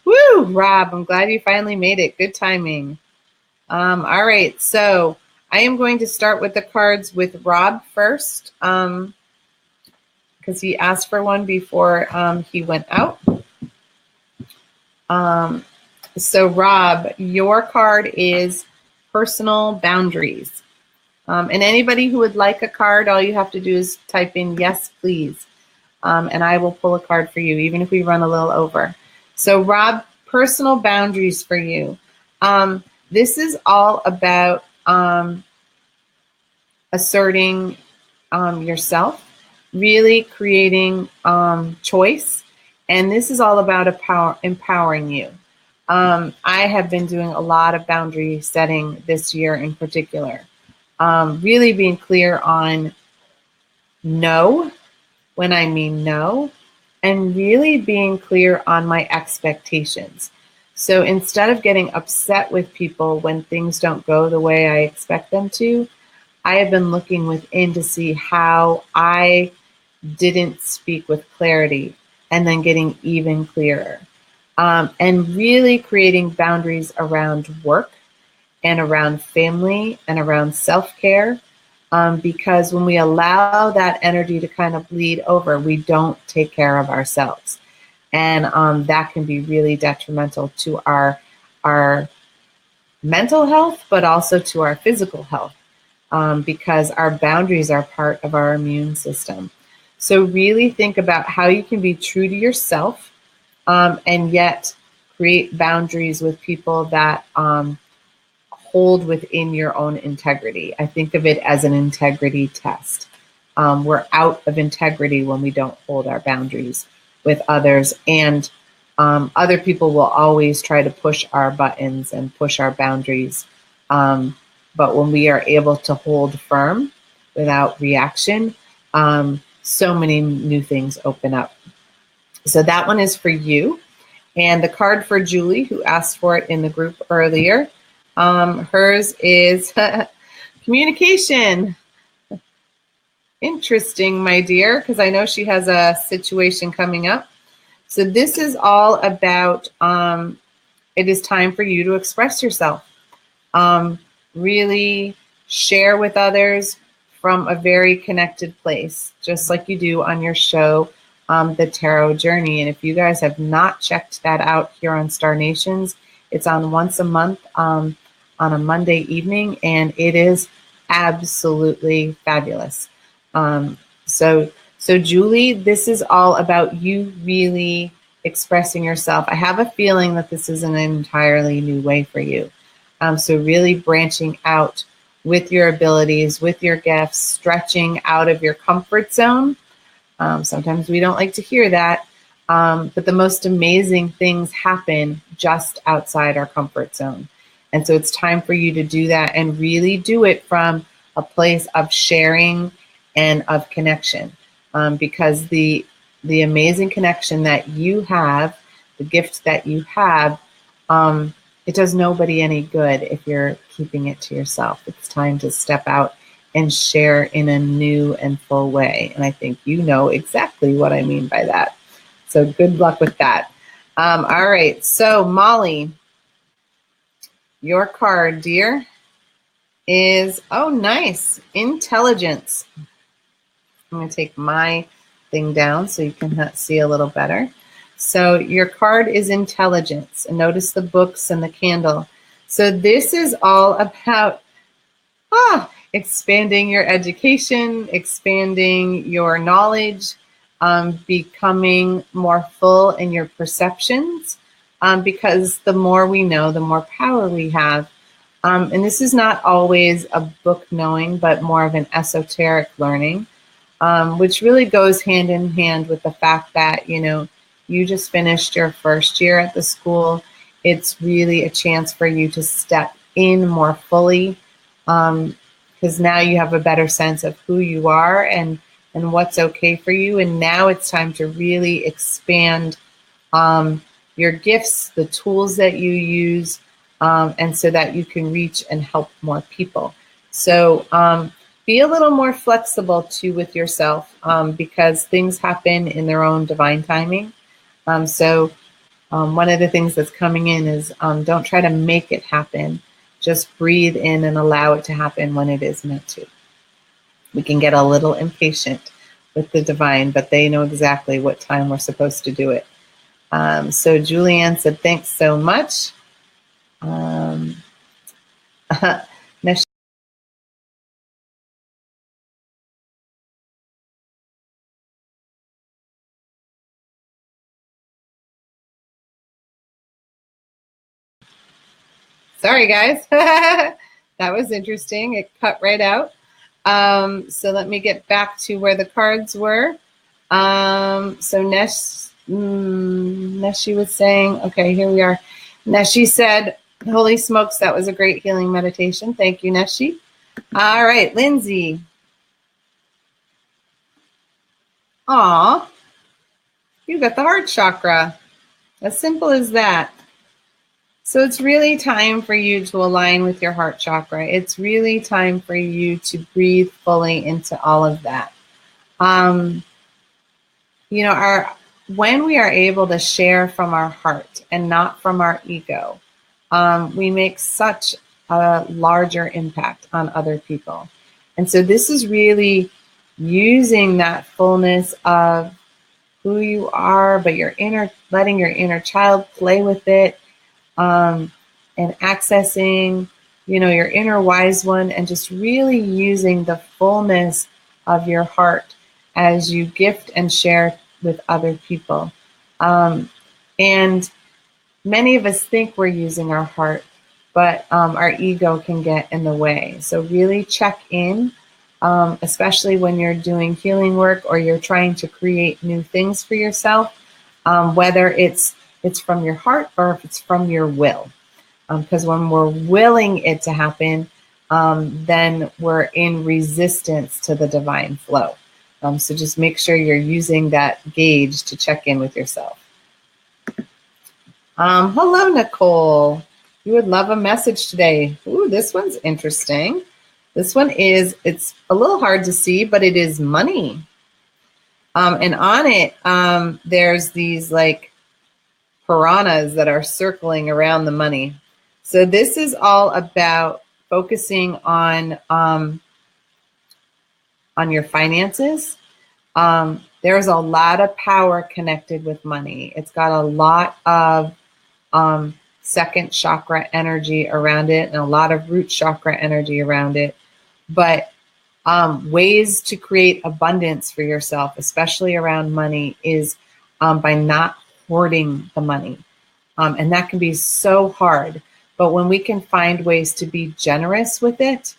Woo, Rob, I'm glad you finally made it. Good timing. All right, so I am going to start with the cards with Rob first, because he asked for one before he went out. So Rob, your card is personal boundaries. And anybody who would like a card, all you have to do is type in yes, please. And I will pull a card for you, even if we run a little over. So Rob, personal boundaries for you. This is all about asserting yourself, really creating choice. And this is all about empowering you. I have been doing a lot of boundary setting this year in particular. Really being clear on no, when I mean no, and really being clear on my expectations. So instead of getting upset with people when things don't go the way I expect them to, I have been looking within to see how I didn't speak with clarity and then getting even clearer. And really creating boundaries around work and around family and around self-care, because when we allow that energy to kind of bleed over, we don't take care of ourselves. And that can be really detrimental to our mental health, but also to our physical health, because our boundaries are part of our immune system. So really think about how you can be true to yourself, and yet create boundaries with people that hold within your own integrity. I think of it as an integrity test. We're out of integrity when we don't hold our boundaries with others, and other people will always try to push our buttons and push our boundaries. But when we are able to hold firm without reaction, so many new things open up. So that one is for you. And the card for Julie, who asked for it in the group earlier, hers is communication. Interesting, my dear, because I know she has a situation coming up. So this is all about, it is time for you to express yourself. Really share with others from a very connected place, just like you do on your show, The Tarot Journey. And if you guys have not checked that out here on Star Nations, it's on once a month on a Monday evening, and it is absolutely fabulous. So Julie, this is all about you really expressing yourself. I have a feeling that this is an entirely new way for you. So really branching out with your abilities, with your gifts, stretching out of your comfort zone. Sometimes we don't like to hear that, but the most amazing things happen just outside our comfort zone. And so it's time for you to do that and really do it from a place of sharing and of connection, because the amazing connection that you have, the gift that you have, it does nobody any good if you're keeping it to yourself. It's time to step out and share in a new and full way. And I think you know exactly what I mean by that. So good luck with that. All right. So Molly, your card, dear, is, oh, nice, intelligence. I'm going to take my thing down so you can see a little better. So your card is intelligence. And notice the books and the candle. So this is all about expanding your education, expanding your knowledge, becoming more full in your perceptions, because the more we know, the more power we have. And this is not always a book knowing, but more of an esoteric learning, which really goes hand in hand with the fact that, you know, you just finished your first year at the school. It's really a chance for you to step in more fully, because now you have a better sense of who you are and what's okay for you. And now it's time to really expand your gifts, the tools that you use, and so that you can reach and help more people. So be a little more flexible too with yourself, because things happen in their own divine timing. So one of the things that's coming in is don't try to make it happen. Just breathe in and allow it to happen when it is meant to. We can get a little impatient with the divine, but they know exactly what time we're supposed to do it. So Julianne said, thanks so much. Sorry, guys. That was interesting. It cut right out. So let me get back to where the cards were. So Neshi was saying, okay, here we are. Neshi said, holy smokes, that was a great healing meditation. Thank you, Neshi. All right, Lindsay. Aw, you got the heart chakra. As simple as that. So it's really time for you to align with your heart chakra. It's really time for you to breathe fully into all of that. You know, when we are able to share from our heart and not from our ego, we make such a larger impact on other people. And so this is really using that fullness of who you are, but letting your inner child play with it, and accessing, your inner wise one, and just really using the fullness of your heart as you gift and share with other people. And many of us think we're using our heart, but our ego can get in the way. So really check in, especially when you're doing healing work or you're trying to create new things for yourself, whether it's from your heart or if it's from your will. Because when we're willing it to happen, then we're in resistance to the divine flow. So just make sure you're using that gauge to check in with yourself. Hello, Nicole. You would love a message today. Ooh, this one's interesting. This one it's a little hard to see, but it is money. And on it, there's these like piranhas that are circling around the money. So this is all about focusing on your finances. There's a lot of power connected with money. It's got a lot of second chakra energy around it and a lot of root chakra energy around it. But ways to create abundance for yourself, especially around money, is by not hoarding the money. And that can be so hard. But when we can find ways to be generous with it,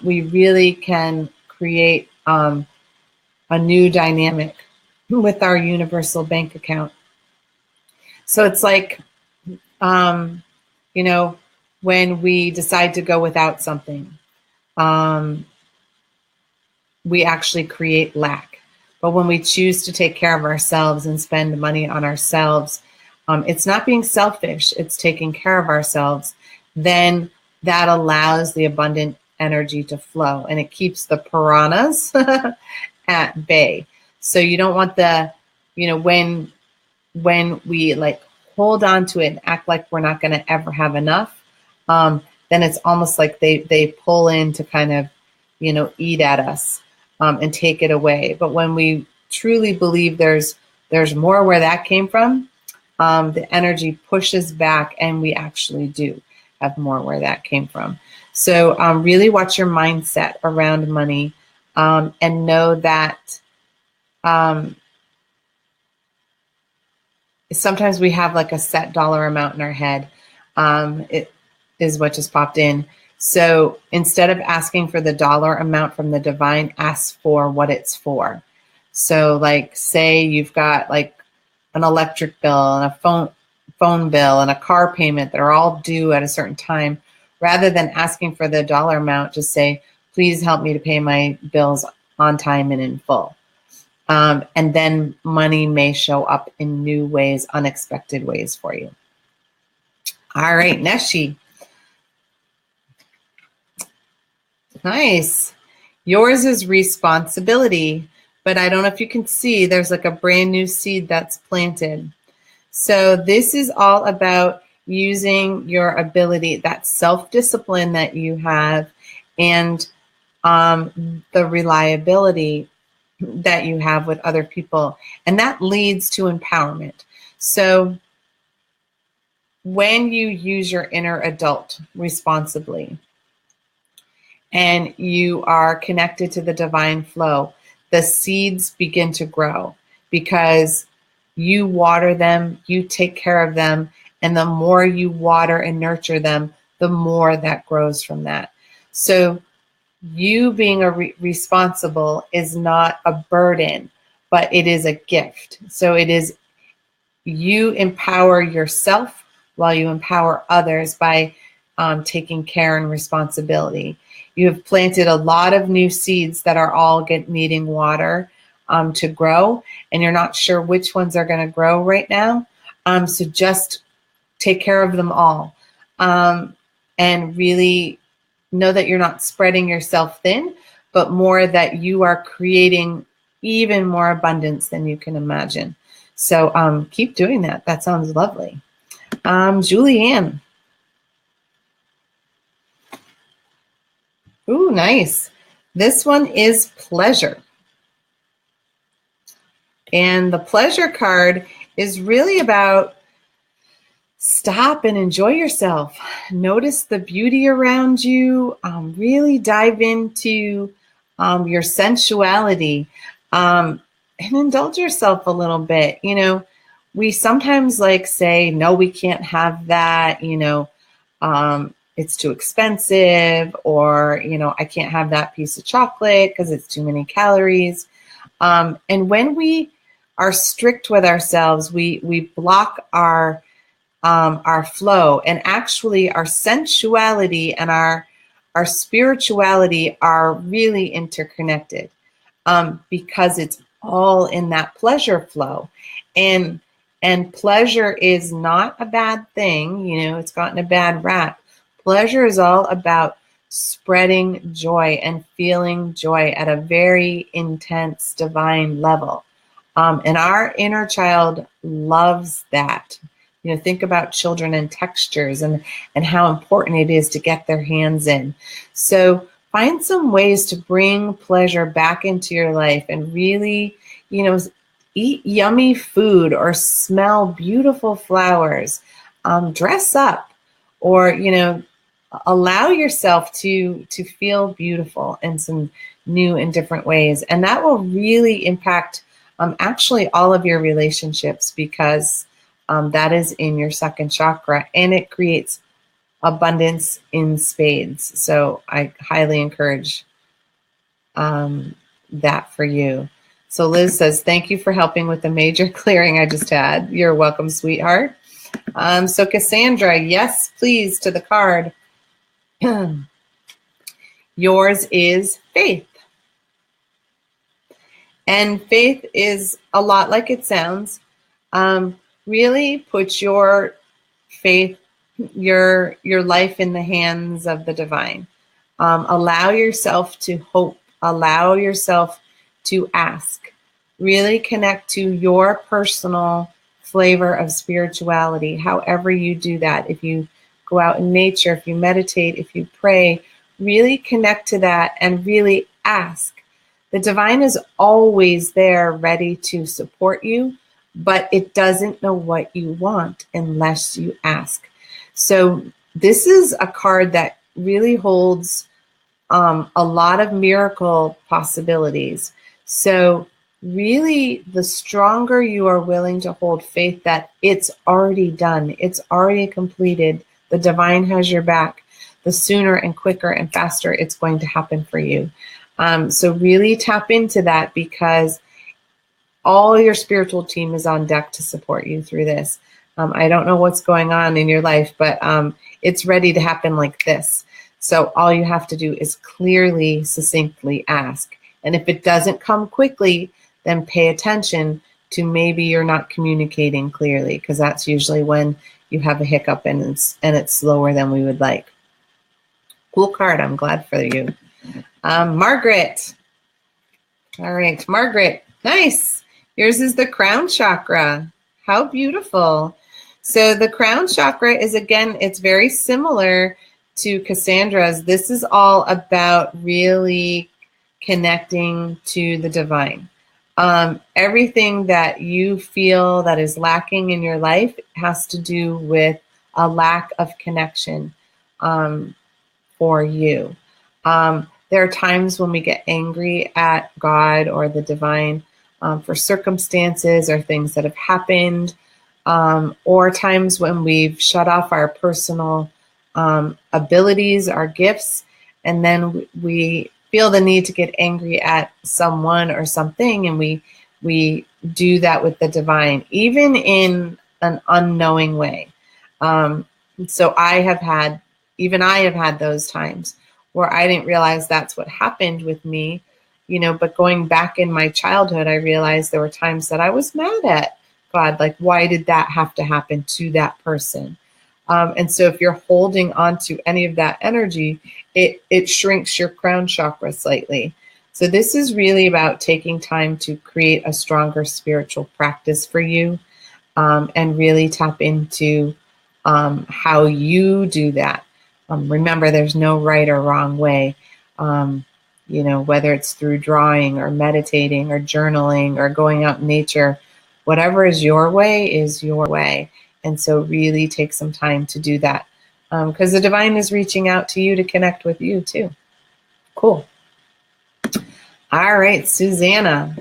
we really can create a new dynamic with our universal bank account. So it's like, when we decide to go without something, we actually create lack. But when we choose to take care of ourselves and spend money on ourselves, it's not being selfish, it's taking care of ourselves. Then that allows the abundant energy to flow, and it keeps the piranhas at bay. So you don't want when we like hold on to it and act like we're not going to ever have enough, then it's almost like they pull in to kind of, eat at us and take it away. But when we truly believe there's more where that came from, the energy pushes back and we actually do have more where that came from. So really watch your mindset around money, and know that sometimes we have like a set dollar amount in our head. It is what just popped in. So instead of asking for the dollar amount from the divine, ask for what it's for. So like, say you've got like an electric bill and a phone bill and a car payment that are all due at a certain time. Rather than asking for the dollar amount, just say, please help me to pay my bills on time and in full. And then money may show up in new ways, unexpected ways for you. All right, Neshi. Nice. Yours is responsibility, but I don't know if you can see, there's like a brand new seed that's planted. So this is all about using your ability, that self-discipline that you have, and the reliability that you have with other people. And that leads to empowerment. So when you use your inner adult responsibly and you are connected to the divine flow, the seeds begin to grow because you water them, you take care of them, and the more you water and nurture them, the more that grows from that. So you being responsible is not a burden, but it is a gift. So it is, you empower yourself while you empower others by taking care and responsibility. You have planted a lot of new seeds that are all needing water to grow, and you're not sure which ones are going to grow right now. So just take care of them all, and really know that you're not spreading yourself thin, but more that you are creating even more abundance than you can imagine. So keep doing that. That sounds lovely. Julianne. Ooh, nice. This one is pleasure. And the pleasure card is really about stop and enjoy yourself. Notice the beauty around you. Really dive into your sensuality and indulge yourself a little bit. You know, we sometimes like say, no, we can't have that. You know, it's too expensive, or, you know, I can't have that piece of chocolate because it's too many calories. And when we are strict with ourselves, we block our flow, and actually our sensuality and our spirituality are really interconnected, because it's all in that pleasure flow. And pleasure is not a bad thing. You know, it's gotten a bad rap. Pleasure is all about spreading joy and feeling joy at a very intense divine level. And our inner child loves that. You know, think about children and textures and how important it is to get their hands in. So find some ways to bring pleasure back into your life and really, you know, eat yummy food or smell beautiful flowers, dress up, or, you know, allow yourself to feel beautiful in some new and different ways. And that will really impact actually all of your relationships, because that is in your second chakra, and it creates abundance in spades. So I highly encourage that for you. So Liz says, thank you for helping with the major clearing I just had. You're welcome, sweetheart. So Cassandra, yes, please, to the card. Yours is faith. And faith is a lot like it sounds. Really put your faith, your life in the hands of the divine. Allow yourself to hope. Allow yourself to ask. Really connect to your personal flavor of spirituality, however you do that. If you go out in nature, if you meditate, if you pray, really connect to that and really ask. The divine is always there ready to support you, but it doesn't know what you want unless you ask. So this is a card that really holds a lot of miracle possibilities. So really, the stronger you are willing to hold faith that it's already done, it's already completed, the divine has your back, the sooner and quicker and faster it's going to happen for you. So really tap into that, because all your spiritual team is on deck to support you through this. I don't know what's going on in your life, but it's ready to happen like this. So all you have to do is clearly, succinctly ask. And if it doesn't come quickly, then pay attention to maybe you're not communicating clearly, because that's usually when you have a hiccup and it's slower than we would like. Cool card. I'm glad for you. Margaret. All right, Margaret. Nice. Yours is the crown chakra. How beautiful. So the crown chakra is, again, it's very similar to Cassandra's. This is all about really connecting to the divine. Everything that you feel that is lacking in your life has to do with a lack of connection for you. There are times when we get angry at God or the divine for circumstances or things that have happened, or times when we've shut off our personal abilities, our gifts, and then we feel the need to get angry at someone or something, and we do that with the divine, even in an unknowing way. So I have had those times where I didn't realize that's what happened with me, you know, but going back in my childhood, I realized there were times that I was mad at God, like, why did that have to happen to that person? And so if you're holding on to any of that energy, it shrinks your crown chakra slightly. So this is really about taking time to create a stronger spiritual practice for you, and really tap into how you do that. Remember, there's no right or wrong way. you know, whether it's through drawing or meditating or journaling or going out in nature. Whatever is your way is your way. And so really take some time to do that, because the divine is reaching out to you to connect with you too. Cool. All right, Susanna.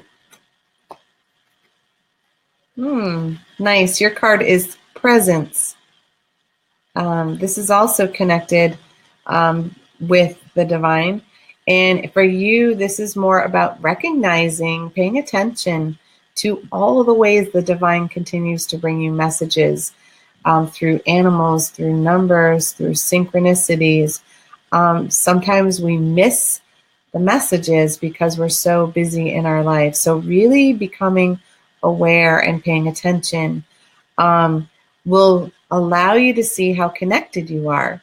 Nice. Your card is presence. This is also connected with the divine. And for you, this is more about recognizing, paying attention to all of the ways the divine continues to bring you messages, through animals, through numbers, through synchronicities. Sometimes we miss the messages because we're so busy in our life. So really becoming aware and paying attention will allow you to see how connected you are.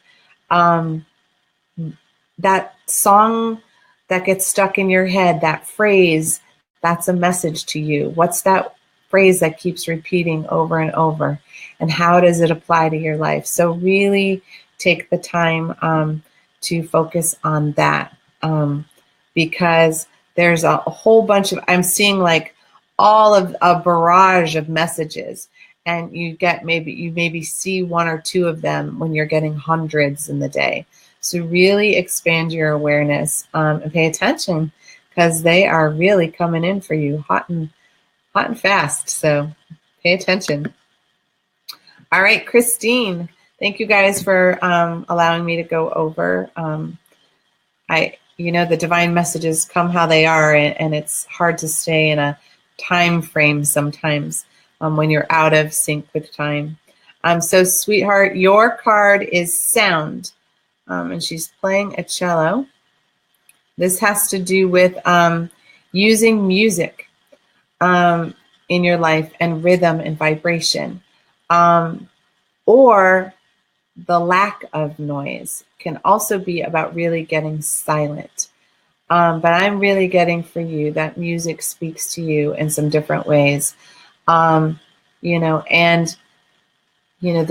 That song that gets stuck in your head, that phrase, that's a message to you. What's that phrase that keeps repeating over and over? And how does it apply to your life? So really take the time to focus on that, because there's a whole bunch of, I'm seeing like all of a barrage of messages, and you maybe see one or two of them when you're getting hundreds in the day. So really expand your awareness and pay attention, because they are really coming in for you hot and fast. So pay attention. All right, Christine, thank you guys for allowing me to go over. The divine messages come how they are, and it's hard to stay in a time frame sometimes when you're out of sync with time. So sweetheart, your card is sound, and she's playing a cello. This has to do with using music in your life, and rhythm and vibration, or the lack of noise. Can also be about really getting silent. But I'm really getting for you that music speaks to you in some different ways. The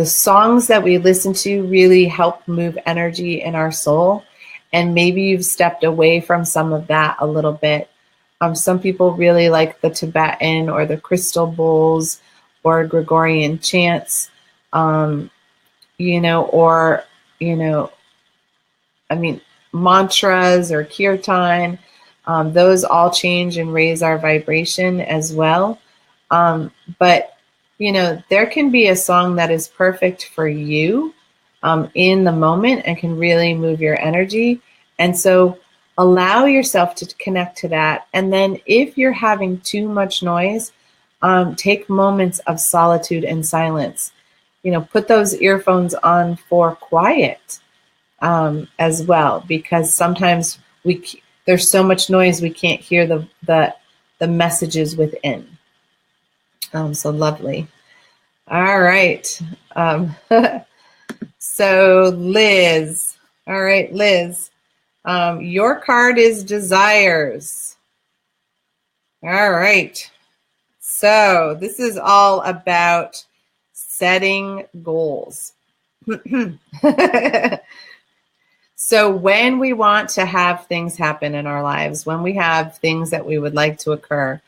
songs that we listen to really help move energy in our soul. And maybe you've stepped away from some of that a little bit. Some people really like the Tibetan or the crystal bowls or Gregorian chants, mantras or kirtan. Those all change and raise our vibration as well. But there can be a song that is perfect for you in the moment and can really move your energy. And so allow yourself to connect to that. And then if you're having too much noise, take moments of solitude and silence. Put those earphones on for quiet as well, because sometimes there's so much noise we can't hear the messages within. So lovely. All right. So Liz. All right, Liz. Your card is desires. All right. So this is all about setting goals. So when we want to have things happen in our lives, when we have things that we would like to occur,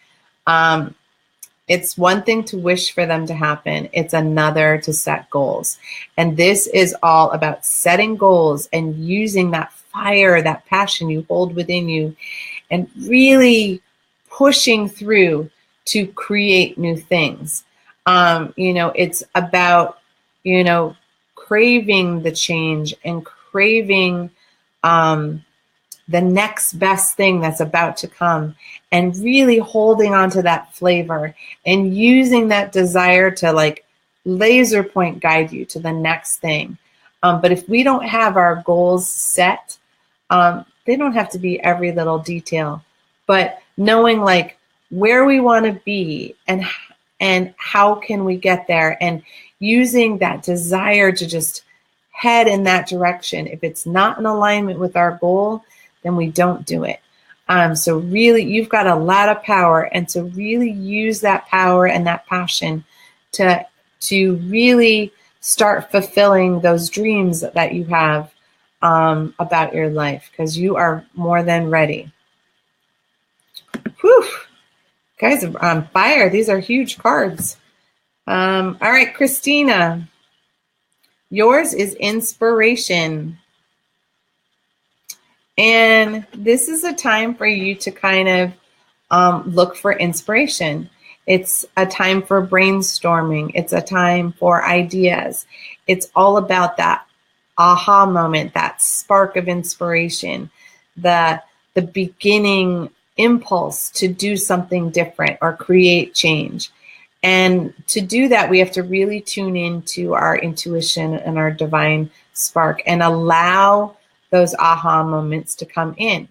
it's one thing to wish for them to happen. It's another to set goals. And this is all about setting goals and using that fire, that passion you hold within you, and really pushing through to create new things. It's about, craving the change and craving the next best thing that's about to come, and really holding on to that flavor and using that desire to laser point guide you to the next thing. But if we don't have our goals set, they don't have to be every little detail, but knowing where we want to be and how can we get there, and using that desire to just head in that direction. If it's not in alignment with our goal, then we don't do it. So really, you've got a lot of power, and to really use that power and that passion to really start fulfilling those dreams that you have about your life, because you are more than ready. Whew. Guys are on fire. These are huge cards. All right, Christina. Yours is inspiration. And this is a time for you to kind of look for inspiration. It's a time for brainstorming. It's a time for ideas. It's all about that aha moment, that spark of inspiration, the beginning impulse to do something different or create change. And to do that, we have to really tune into our intuition and our divine spark and allow those aha moments to come in.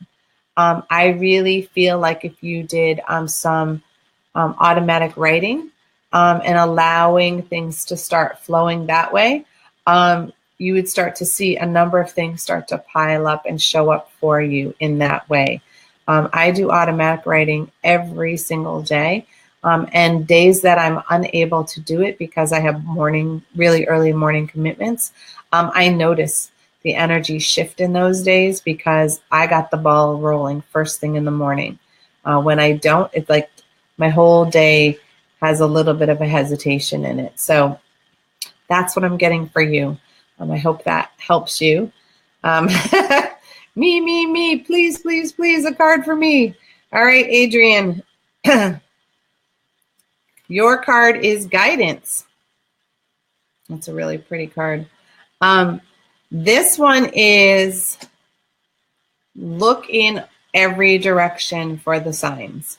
I really feel like if you did some automatic writing and allowing things to start flowing that way, you would start to see a number of things start to pile up and show up for you in that way. I do automatic writing every single day. And days that I'm unable to do it because I have really early morning commitments, I notice the energy shift in those days because I got the ball rolling first thing in the morning. When I don't, it's like my whole day has a little bit of a hesitation in it. So that's what I'm getting for you. I hope that helps you. Me, please, please, please, a card for me. All right, Adrian. Your card is guidance. That's a really pretty card. This one is look in every direction for the signs.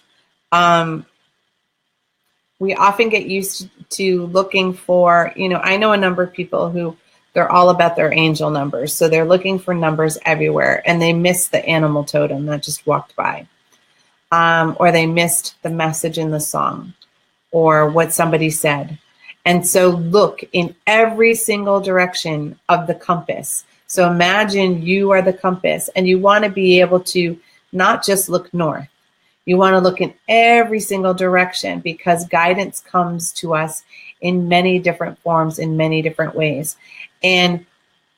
We often get used to looking for, I know a number of people who they're all about their angel numbers. So they're looking for numbers everywhere and they miss the animal totem that just walked by. Or they missed the message in the song or what somebody said. And so look in every single direction of the compass. So imagine you are the compass and you want to be able to not just look north. You want to look in every single direction because guidance comes to us in many different forms, in many different ways. And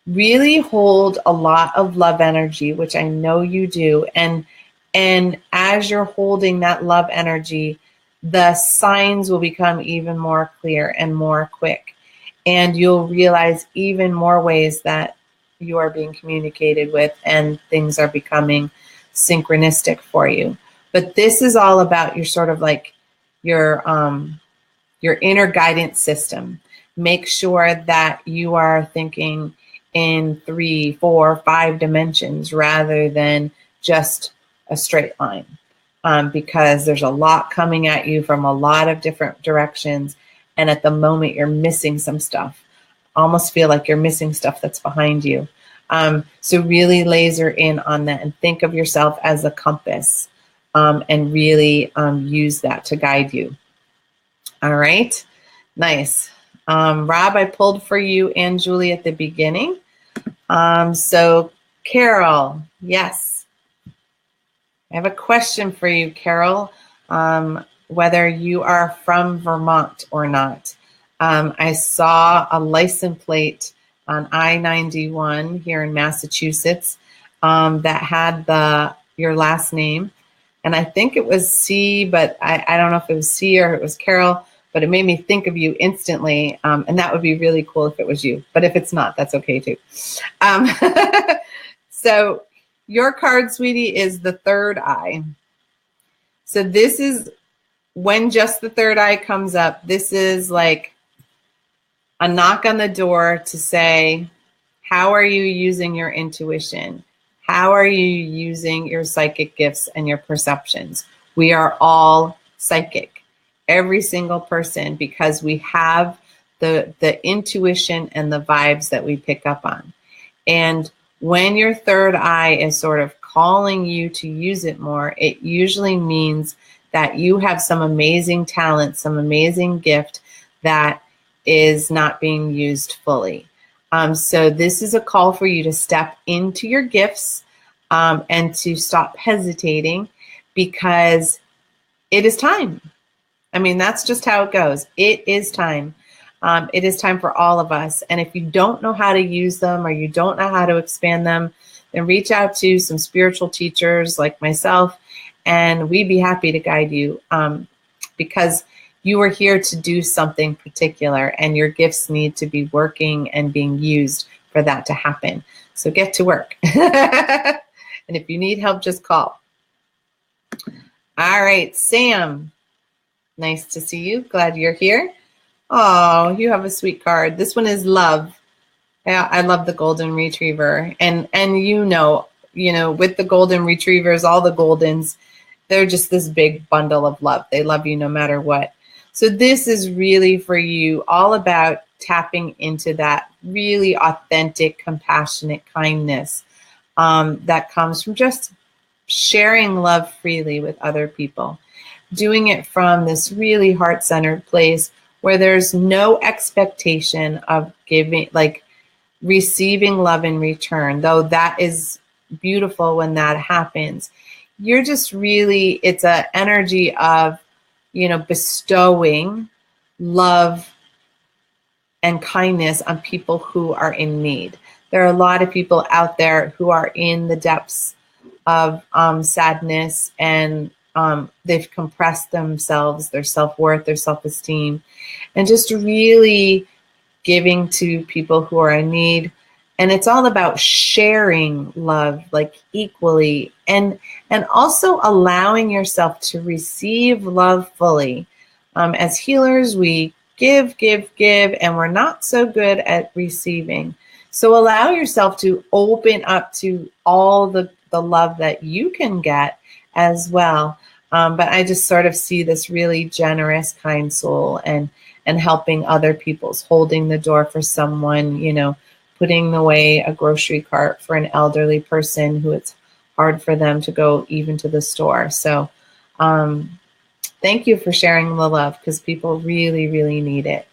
really hold a lot of love energy, which I know you do. And as you're holding that love energy, the signs will become even more clear and more quick. And you'll realize even more ways that you are being communicated with and things are becoming synchronistic for you. But this is all about your sort of like your inner guidance system. Make sure that you are thinking in 3, 4, 5 dimensions rather than just a straight line. Because there's a lot coming at you from a lot of different directions. And at the moment, you're missing some stuff. Almost feel like you're missing stuff that's behind you. So really laser in on that and think of yourself as a compass and really use that to guide you. All right. Nice. Rob, I pulled for you and Julie at the beginning. So Carol, yes. I have a question for you, Carol, whether you are from Vermont or not. I saw a license plate on I-91 here in Massachusetts that had your last name. And I think it was C, but I don't know if it was C or it was Carol, but it made me think of you instantly. And that would be really cool if it was you. But if it's not, that's okay too. So your card, sweetie, is the third eye. So this is when just the third eye comes up. This is like a knock on the door to say, how are you using your intuition? How are you using your psychic gifts and your perceptions? We are all psychic, every single person, because we have the intuition and the vibes that we pick up on. And when your third eye is sort of calling you to use it more, it usually means that you have some amazing talent, some amazing gift that is not being used fully. So this is a call for you to step into your gifts and to stop hesitating because it is time. I mean, that's just how it goes. It is time. It is time for all of us. And if you don't know how to use them or you don't know how to expand them, then reach out to some spiritual teachers like myself and we'd be happy to guide you, because you are here to do something particular, and your gifts need to be working and being used for that to happen. So get to work. And if you need help, just call. All right, Sam. Nice to see you. Glad you're here. Oh, you have a sweet card. This one is love. Yeah, I love the golden retriever. And you know, with the golden retrievers, all the goldens, they're just this big bundle of love. They love you no matter what. So this is really for you, all about tapping into that really authentic, compassionate kindness that comes from just sharing love freely with other people, doing it from this really heart-centered place where there's no expectation of giving, like receiving love in return, though that is beautiful when that happens. You're just really, it's an energy of, bestowing love and kindness on people who are in need. There are a lot of people out there who are in the depths of sadness, and they've compressed themselves, their self-worth, their self-esteem, and just really giving to people who are in need. And it's all about sharing love, like equally, and also allowing yourself to receive love fully. As healers, we give, and we're not so good at receiving. So allow yourself to open up to all the love that you can get as well. But I just sort of see this really generous, kind soul, and helping other people's, holding the door for someone, putting away a grocery cart for an elderly person who it's hard for them to go even to the store. So thank you for sharing the love, because people really, really need it.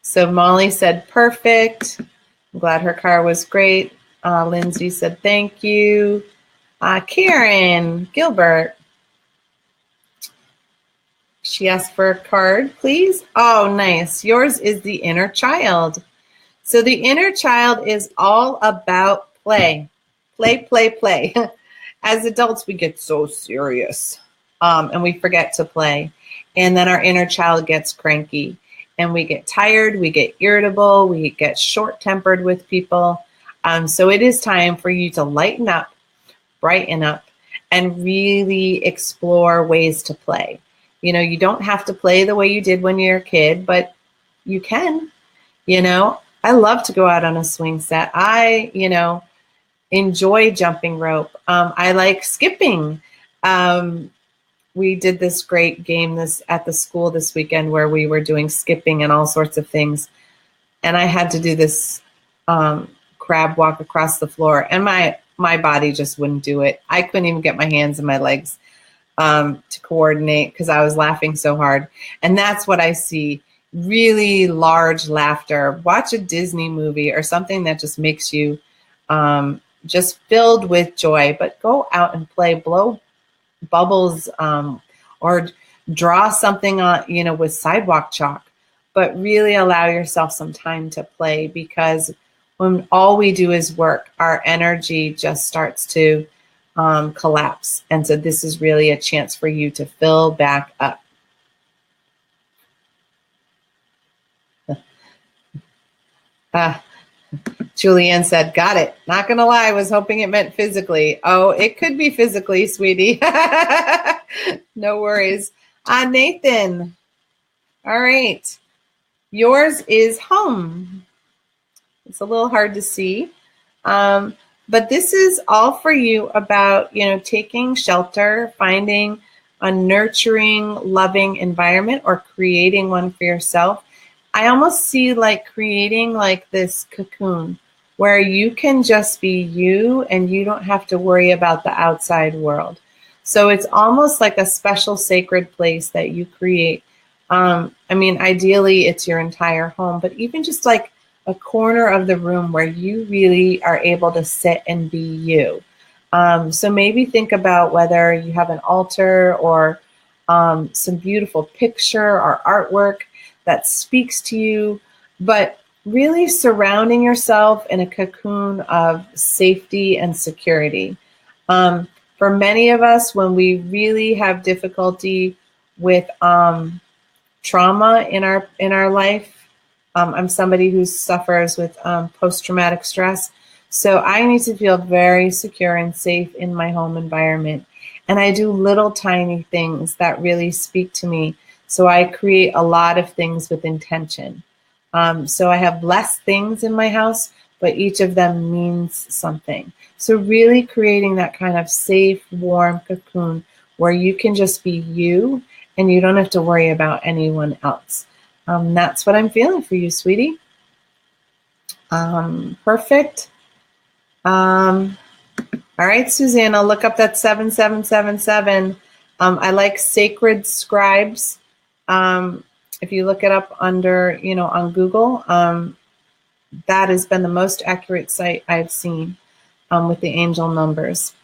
So Molly said, perfect. I'm glad her car was great. Lindsay said, thank you. Karen Gilbert. She asked for a card, please. Oh, nice. Yours is the inner child. So the inner child is all about play. Play. As adults, we get so serious, and we forget to play. And then our inner child gets cranky, and we get tired, we get irritable, we get short-tempered with people. So it is time for you to lighten up, brighten up, and really explore ways to play. You don't have to play the way you did when you were a kid, but you can. I love to go out on a swing set. I, enjoy jumping rope. I like skipping. We did this great game at the school this weekend where we were doing skipping and all sorts of things. And I had to do this crab walk across the floor, and my body just wouldn't do it. I couldn't even get my hands and my legs to coordinate because I was laughing so hard. And that's what I see, really large laughter. Watch a Disney movie or something that just makes you just filled with joy, but go out and play, blow bubbles, or draw something on, with sidewalk chalk, but really allow yourself some time to play, because when all we do is work, our energy just starts to collapse. And so this is really a chance for you to fill back up. Julianne said, got it. Not going to lie, I was hoping it meant physically. Oh, it could be physically, sweetie. No worries. Nathan. All right. Yours is home. It's a little hard to see. But this is all for you about, taking shelter, finding a nurturing, loving environment, or creating one for yourself. I almost see like creating like this cocoon where you can just be you and you don't have to worry about the outside world. So it's almost like a special sacred place that you create. Ideally it's your entire home, but even just like a corner of the room where you really are able to sit and be you. So maybe think about whether you have an altar or some beautiful picture or artwork that speaks to you, but really surrounding yourself in a cocoon of safety and security. For many of us, when we really have difficulty with trauma in our life, I'm somebody who suffers with post-traumatic stress. So I need to feel very secure and safe in my home environment. And I do little tiny things that really speak to me. So I create a lot of things with intention. So I have less things in my house, but each of them means something. So really creating that kind of safe, warm cocoon where you can just be you and you don't have to worry about anyone else. That's what I'm feeling for you, sweetie. Perfect. All right, Suzanne, I'll look up that 7777. I like Sacred Scribes. If you look it up under, on Google, that has been the most accurate site I've seen with the angel numbers.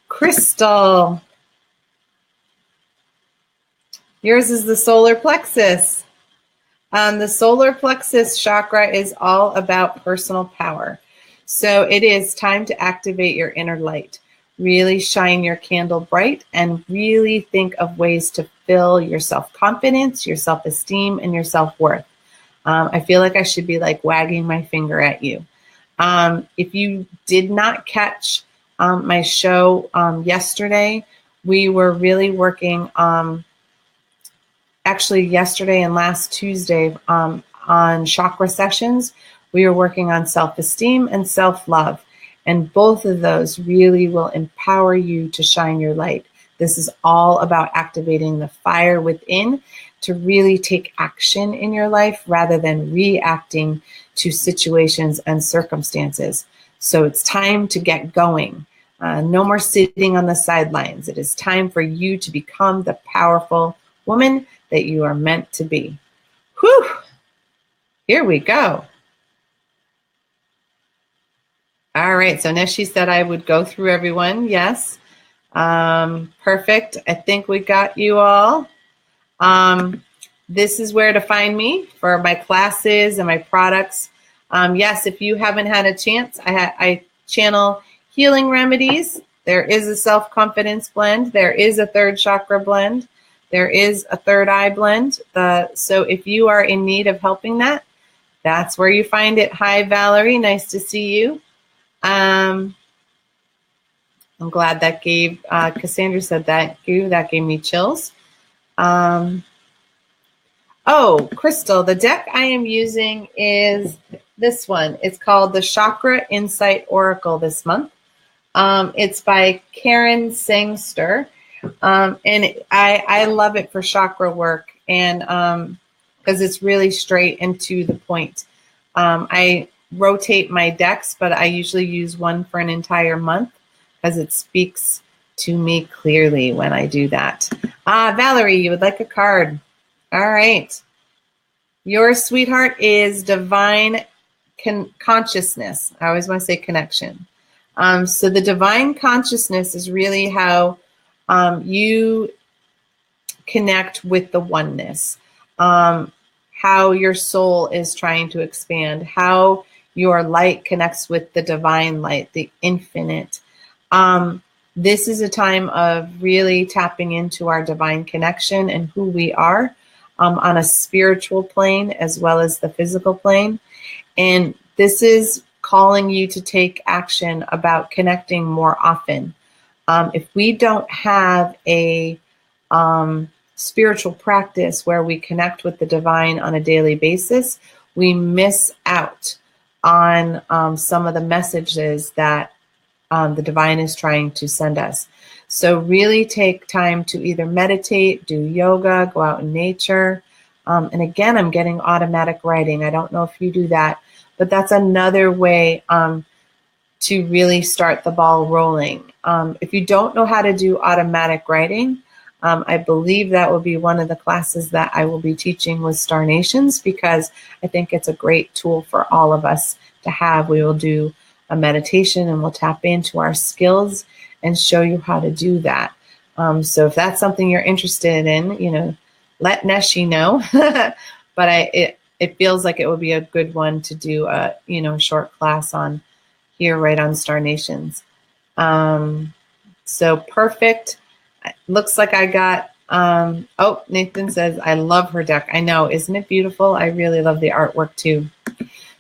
Crystal, yours is the solar plexus. The solar plexus chakra is all about personal power. So it is time to activate your inner light. Really shine your candle bright and really think of ways to fill your self-confidence, your self-esteem, and your self-worth. I feel like I should be like wagging my finger at you. If you did not catch my show yesterday, we were really working actually yesterday and last Tuesday on chakra sessions. We were working on self-esteem and self-love. And both of those really will empower you to shine your light. This is all about activating the fire within to really take action in your life rather than reacting to situations and circumstances. So it's time to get going. No more sitting on the sidelines. It is time for you to become the powerful woman that you are meant to be. Whew! Here we go. All right, so Neshi said I would go through everyone. Yes. Perfect. I think we got you all. This is where to find me for my classes and my products. Yes, if you haven't had a chance, I channel healing remedies. There is a self-confidence blend. There is a third chakra blend. There is a third eye blend. So if you are in need of helping that's where you find it. Hi, Valerie. Nice to see you. I'm glad that gave, Cassandra said that gave me chills. Oh, Crystal, the deck I am using is this one. It's called the Chakra Insight Oracle this month. It's by Karen Sangster. And I love it for chakra work and because it's really straight and to the point. I rotate my decks, but I usually use one for an entire month because it speaks to me clearly when I do that. Valerie, you would like a card. All right. Your sweetheart is divine consciousness. I always want to say connection. So the divine consciousness is really how you connect with the oneness, how your soul is trying to expand, how your light connects with the divine light, the infinite. This is a time of really tapping into our divine connection and who we are on a spiritual plane as well as the physical plane. And this is calling you to take action about connecting more often. If we don't have a spiritual practice where we connect with the divine on a daily basis, we miss out on some of the messages that the divine is trying to send us. So really take time to either meditate, do yoga, go out in nature. And again, I'm getting automatic writing. I don't know if you do that, but that's another way to really start the ball rolling. If you don't know how to do automatic writing, I believe that will be one of the classes that I will be teaching with Star Nations because I think it's a great tool for all of us to have. We will do a meditation and we'll tap into our skills and show you how to do that. So if that's something you're interested in, let Neshi know. But it feels like it would be a good one to do a, you know, short class on here right on Star Nations. So perfect. Looks like I got, oh, Nathan says, I love her deck. I know, isn't it beautiful? I really love the artwork too.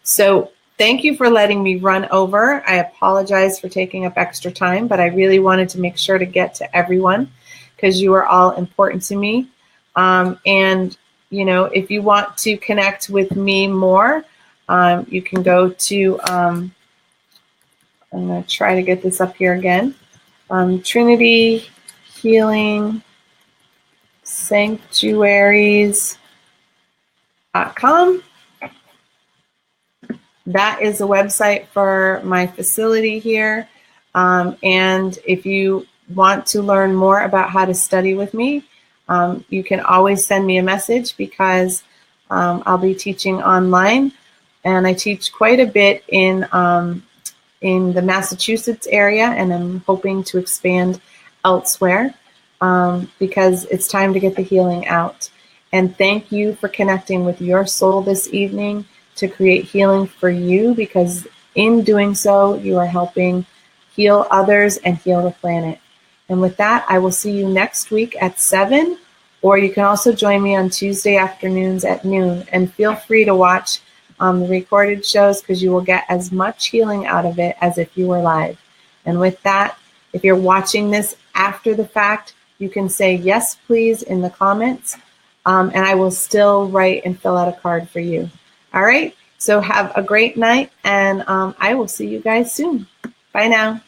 So thank you for letting me run over. I apologize for taking up extra time, but I really wanted to make sure to get to everyone because you are all important to me. And, you know, if you want to connect with me more, you can go to, I'm going to try to get this up here again, Trinity Healing Sanctuaries.com. That is a website for my facility here. And if you want to learn more about how to study with me, you can always send me a message because I'll be teaching online. And I teach quite a bit in the Massachusetts area, and I'm hoping to expand elsewhere because it's time to get the healing out. And thank you for connecting with your soul this evening to create healing for you, because in doing so, you are helping heal others and heal the planet. And with that, I will see you next week at 7, or you can also join me on Tuesday afternoons at noon. And feel free to watch the recorded shows because you will get as much healing out of it as if you were live. And with that, if you're watching this after the fact, you can say yes, please, in the comments, and I will still write and fill out a card for you. All right, so have a great night, and I will see you guys soon. Bye now.